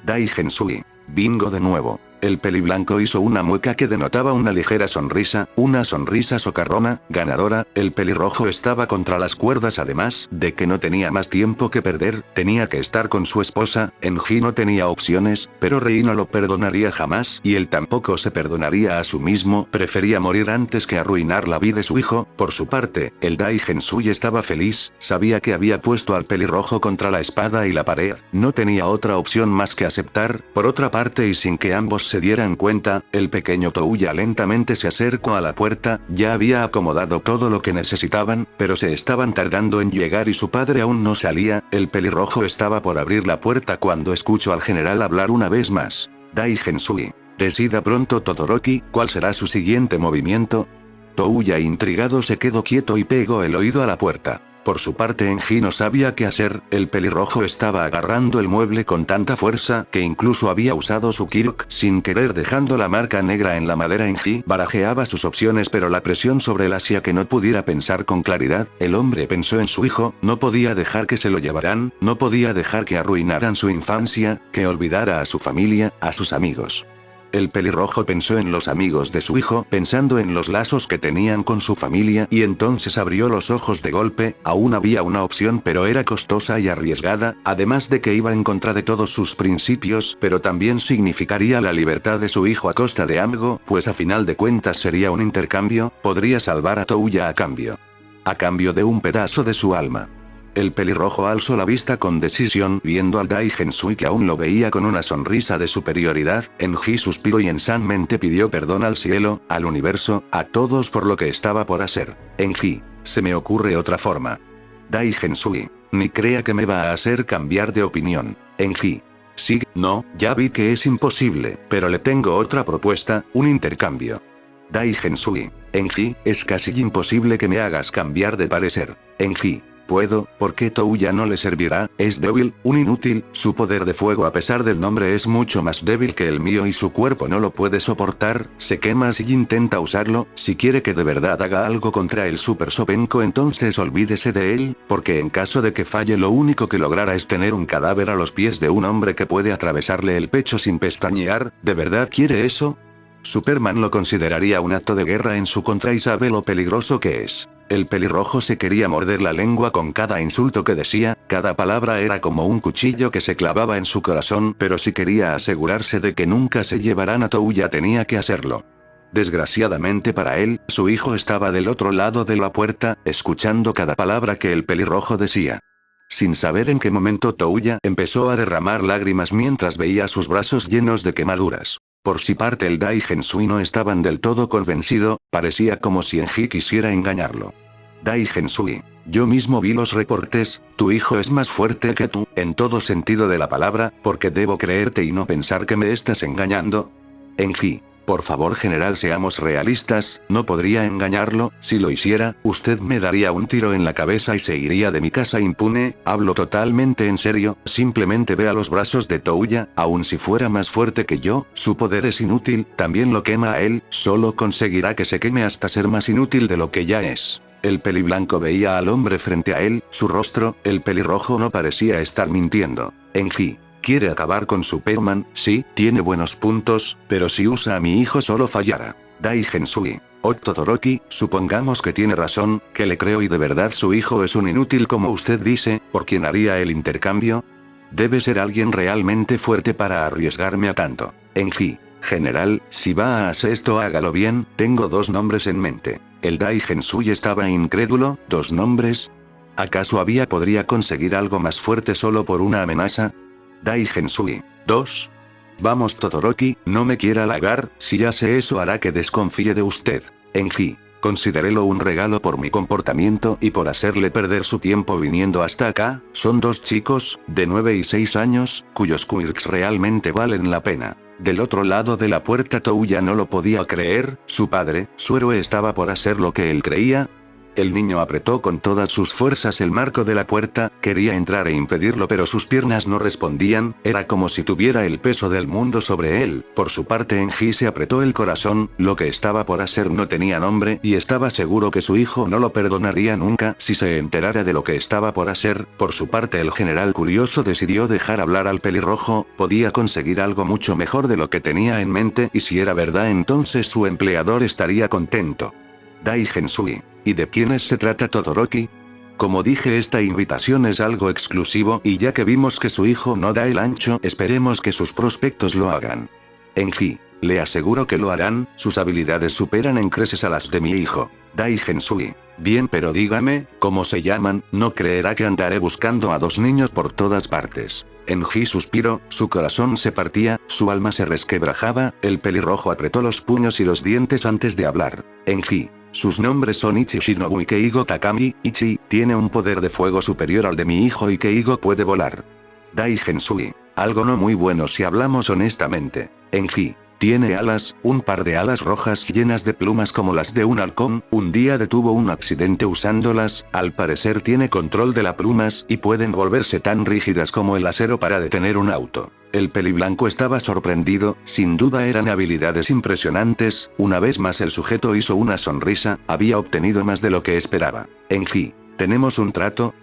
Dai Gensui, bingo de nuevo. El peliblanco hizo una mueca que denotaba una ligera sonrisa, una sonrisa socarrona, ganadora, el pelirrojo estaba contra las cuerdas además de que no tenía más tiempo que perder, tenía que estar con su esposa, Enji no tenía opciones, pero Rei no lo perdonaría jamás y él tampoco se perdonaría a sí mismo, prefería morir antes que arruinar la vida de su hijo, por su parte, el Dai Gensui estaba feliz, sabía que había puesto al pelirrojo contra la espada y la pared, no tenía otra opción más que aceptar, por otra parte y sin que ambos se dieran cuenta, el pequeño Touya lentamente se acercó a la puerta, ya había acomodado todo lo que necesitaban, pero se estaban tardando en llegar y su padre aún no salía, el pelirrojo estaba por abrir la puerta cuando escuchó al general hablar una vez más. Dai Gensui, decida pronto Todoroki, ¿cuál será su siguiente movimiento? Touya intrigado se quedó quieto y pegó el oído a la puerta. Por su parte Enji no sabía qué hacer, el pelirrojo estaba agarrando el mueble con tanta fuerza que incluso había usado su Kirk sin querer dejando la marca negra en la madera. Enji barajeaba sus opciones pero la presión sobre él hacía que no pudiera pensar con claridad, el hombre pensó en su hijo, no podía dejar que se lo llevaran, no podía dejar que arruinaran su infancia, que olvidara a su familia, a sus amigos. El pelirrojo pensó en los amigos de su hijo, pensando en los lazos que tenían con su familia y entonces abrió los ojos de golpe, aún había una opción pero era costosa y arriesgada, además de que iba en contra de todos sus principios, pero también significaría la libertad de su hijo a costa de algo, pues a final de cuentas sería un intercambio, podría salvar a Touya a cambio de un pedazo de su alma. El pelirrojo alzó la vista con decisión, viendo al Dai Gensui que aún lo veía con una sonrisa de superioridad, Enji suspiró y en sanmente pidió perdón al cielo, al universo, a todos por lo que estaba por hacer. Enji, se me ocurre otra forma. Dai Gensui, ni crea que me va a hacer cambiar de opinión. Enji, sí, no, ya vi que es imposible, pero le tengo otra propuesta, un intercambio. Dai Gensui, Enji, es casi imposible que me hagas cambiar de parecer. Enji, puedo, porque Touya no le servirá, es débil, un inútil, su poder de fuego a pesar del nombre es mucho más débil que el mío y su cuerpo no lo puede soportar, se quema si intenta usarlo, si quiere que de verdad haga algo contra el Super Sobenko entonces olvídese de él, porque en caso de que falle lo único que logrará es tener un cadáver a los pies de un hombre que puede atravesarle el pecho sin pestañear, ¿de verdad quiere eso? Superman lo consideraría un acto de guerra en su contra y sabe lo peligroso que es. El pelirrojo se quería morder la lengua con cada insulto que decía, cada palabra era como un cuchillo que se clavaba en su corazón, pero si quería asegurarse de que nunca se llevaran a Touya tenía que hacerlo. Desgraciadamente para él, su hijo estaba del otro lado de la puerta, escuchando cada palabra que el pelirrojo decía. Sin saber en qué momento Touya empezó a derramar lágrimas mientras veía sus brazos llenos de quemaduras. Por su parte el Dai Gensui no estaban del todo convencido, parecía como si Enji quisiera engañarlo. Dai Gensui, yo mismo vi los reportes, tu hijo es más fuerte que tú, en todo sentido de la palabra, porque debo creerte y no pensar que me estás engañando. Enji, Por favor general, seamos realistas, no podría engañarlo, si lo hiciera, usted me daría un tiro en la cabeza y se iría de mi casa impune, hablo totalmente en serio, simplemente vea los brazos de Touya, aun si fuera más fuerte que yo, su poder es inútil, también lo quema a él, solo conseguirá que se queme hasta ser más inútil de lo que ya es. El peliblanco veía al hombre frente a él, su rostro, el pelirrojo no parecía estar mintiendo. Enji. Quiere acabar con Superman, sí, tiene buenos puntos, pero si usa a mi hijo solo fallará. Dai Gensui. Todoroki, supongamos que tiene razón, que le creo y de verdad su hijo es un inútil como usted dice, ¿por quién haría el intercambio? Debe ser alguien realmente fuerte para arriesgarme a tanto. Enji. General, si va a hacer esto hágalo bien, tengo dos nombres en mente. El Dai Gensui estaba incrédulo, ¿dos nombres? ¿Acaso podría conseguir algo más fuerte solo por una amenaza? Dai Gensui. 2. Vamos Todoroki, no me quiera halagar, si hace eso hará que desconfíe de usted. Enji. Considérélo un regalo por mi comportamiento y por hacerle perder su tiempo viniendo hasta acá, son dos chicos, de 9 y 6 años, cuyos quirks realmente valen la pena. Del otro lado de la puerta Touya no lo podía creer, su padre, su héroe estaba por hacer lo que él creía. El niño apretó con todas sus fuerzas el marco de la puerta, quería entrar e impedirlo pero sus piernas no respondían, era como si tuviera el peso del mundo sobre él. Por su parte Enji se apretó el corazón, lo que estaba por hacer no tenía nombre y estaba seguro que su hijo no lo perdonaría nunca si se enterara de lo que estaba por hacer. Por su parte el general curioso decidió dejar hablar al pelirrojo, podía conseguir algo mucho mejor de lo que tenía en mente y si era verdad entonces su empleador estaría contento. Dai Gensui. ¿Y de quiénes se trata Todoroki? Como dije, esta invitación es algo exclusivo y ya que vimos que su hijo no da el ancho, esperemos que sus prospectos lo hagan. Enji. Le aseguro que lo harán, sus habilidades superan en creces a las de mi hijo. Dai Gensui. Bien, pero dígame, ¿cómo se llaman? No creerá que andaré buscando a dos niños por todas partes. Enji suspiró, su corazón se partía, su alma se resquebrajaba, el pelirrojo apretó los puños y los dientes antes de hablar. Enji. Sus nombres son Ichi Shinobu y Keigo Takami. Ichi tiene un poder de fuego superior al de mi hijo y Keigo puede volar. Dai Gensui. Algo no muy bueno si hablamos honestamente. Enji. Tiene alas, un par de alas rojas llenas de plumas como las de un halcón, un día detuvo un accidente usándolas, al parecer tiene control de las plumas y pueden volverse tan rígidas como el acero para detener un auto. El peliblanco estaba sorprendido, sin duda eran habilidades impresionantes, una vez más el sujeto hizo una sonrisa, había obtenido más de lo que esperaba. Enji. ¿Tenemos un trato?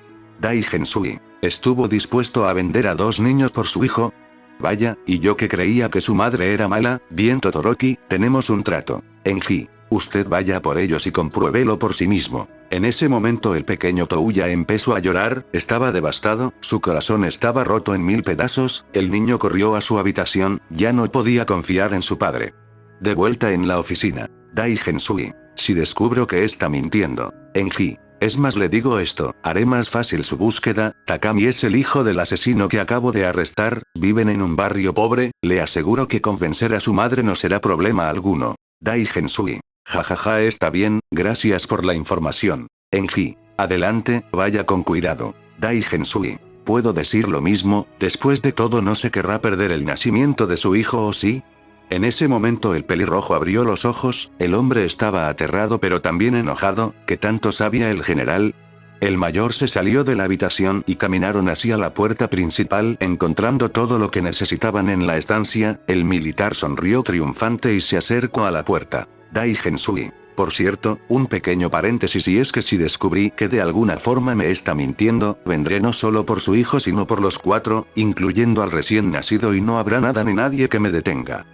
Dai Gensui. ¿Estuvo dispuesto a vender a dos niños por su hijo? Vaya, y yo que creía que su madre era mala. Bien Todoroki, tenemos un trato. Enji. Usted vaya por ellos y compruébelo por sí mismo. En ese momento el pequeño Touya empezó a llorar, estaba devastado, su corazón estaba roto en 1000 pedazos, el niño corrió a su habitación, ya no podía confiar en su padre. De vuelta en la oficina. Dai Gensui. Si descubro que está mintiendo. Enji. Es más, le digo esto, haré más fácil su búsqueda. Takami es el hijo del asesino que acabo de arrestar, viven en un barrio pobre, le aseguro que convencer a su madre no será problema alguno. Dai Gensui. Jajaja, está bien, gracias por la información. Enji. Adelante, vaya con cuidado. Dai Gensui. ¿Puedo decir lo mismo? Después de todo no se querrá perder el nacimiento de su hijo, ¿o sí? En ese momento el pelirrojo abrió los ojos, el hombre estaba aterrado pero también enojado, ¿qué tanto sabía el general? El mayor se salió de la habitación y caminaron hacia la puerta principal encontrando todo lo que necesitaban en la estancia, el militar sonrió triunfante y se acercó a la puerta. Dai Gensui. Por cierto, un pequeño paréntesis y es que si descubrí que de alguna forma me está mintiendo, vendré no solo por su hijo sino por los 4, incluyendo al recién nacido y no habrá nada ni nadie que me detenga.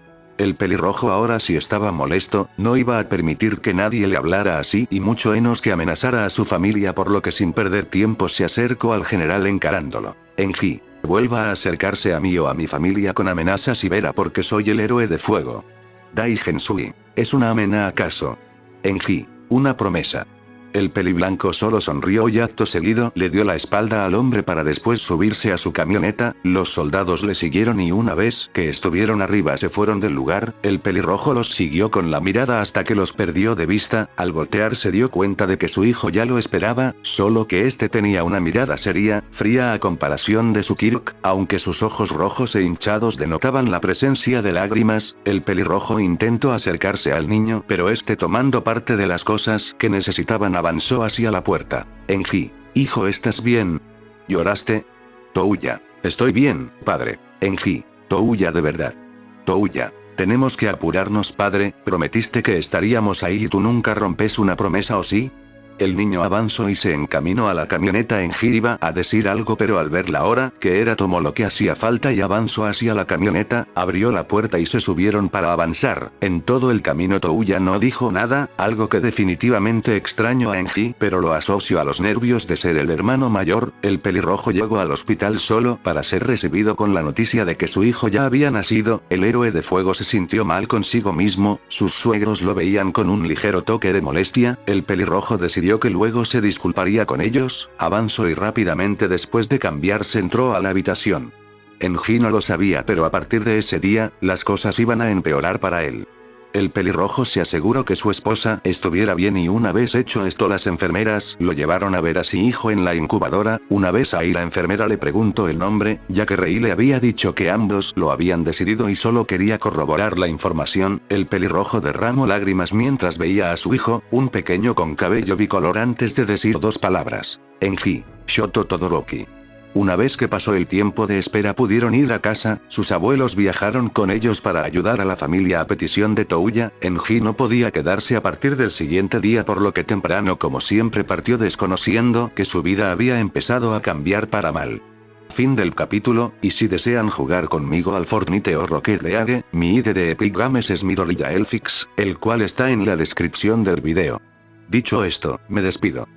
El pelirrojo ahora sí estaba molesto, no iba a permitir que nadie le hablara así y mucho menos que amenazara a su familia por lo que sin perder tiempo se acercó al general encarándolo. Enji. Vuelva a acercarse a mí o a mi familia con amenazas y verá porque soy el héroe de fuego. Dai Gensui. ¿Es una amenaza acaso? Enji. Una promesa. El peliblanco solo sonrió y acto seguido le dio la espalda al hombre para después subirse a su camioneta. Los soldados le siguieron y una vez que estuvieron arriba se fueron del lugar. El pelirrojo los siguió con la mirada hasta que los perdió de vista. Al voltear se dio cuenta de que su hijo ya lo esperaba, solo que este tenía una mirada seria, fría a comparación de su Kirk, aunque sus ojos rojos e hinchados denotaban la presencia de lágrimas. El pelirrojo intentó acercarse al niño, pero este, tomando parte de las cosas que necesitaban, avanzó hacia la puerta. Enji, hijo, ¿estás bien? ¿Lloraste? Touya, estoy bien, padre. Enji, Touya, de verdad. Touya, tenemos que apurarnos, padre, prometiste que estaríamos ahí y tú nunca rompes una promesa, ¿o sí? El niño avanzó y se encaminó a la camioneta. Enji iba a decir algo, pero al ver la hora que era tomó lo que hacía falta y avanzó hacia la camioneta, abrió la puerta y se subieron para avanzar. En todo el camino Touya no dijo nada, algo que definitivamente extrañó a Enji, pero lo asoció a los nervios de ser el hermano mayor. El pelirrojo llegó al hospital solo para ser recibido con la noticia de que su hijo ya había nacido. El héroe de fuego se sintió mal consigo mismo, sus suegros lo veían con un ligero toque de molestia. El pelirrojo decidió que luego se disculparía con ellos. Avanzó y rápidamente después de cambiarse entró a la habitación. Enji no lo sabía, pero a partir de ese día, las cosas iban a empeorar para él. El pelirrojo se aseguró que su esposa estuviera bien y una vez hecho esto las enfermeras lo llevaron a ver a su hijo en la incubadora. Una vez ahí la enfermera le preguntó el nombre, ya que Rei le había dicho que ambos lo habían decidido y solo quería corroborar la información. El pelirrojo derramó lágrimas mientras veía a su hijo, un pequeño con cabello bicolor, antes de decir dos palabras. Enji, Shoto Todoroki. Una vez que pasó el tiempo de espera pudieron ir a casa. Sus abuelos viajaron con ellos para ayudar a la familia a petición de Touya. Enji no podía quedarse a partir del siguiente día, por lo que temprano como siempre partió, desconociendo que su vida había empezado a cambiar para mal. Fin del capítulo. Y si desean jugar conmigo al Fortnite o Rocket League, mi ID de Epic Games es Midoriya Elfix, el cual está en la descripción del video. Dicho esto, me despido.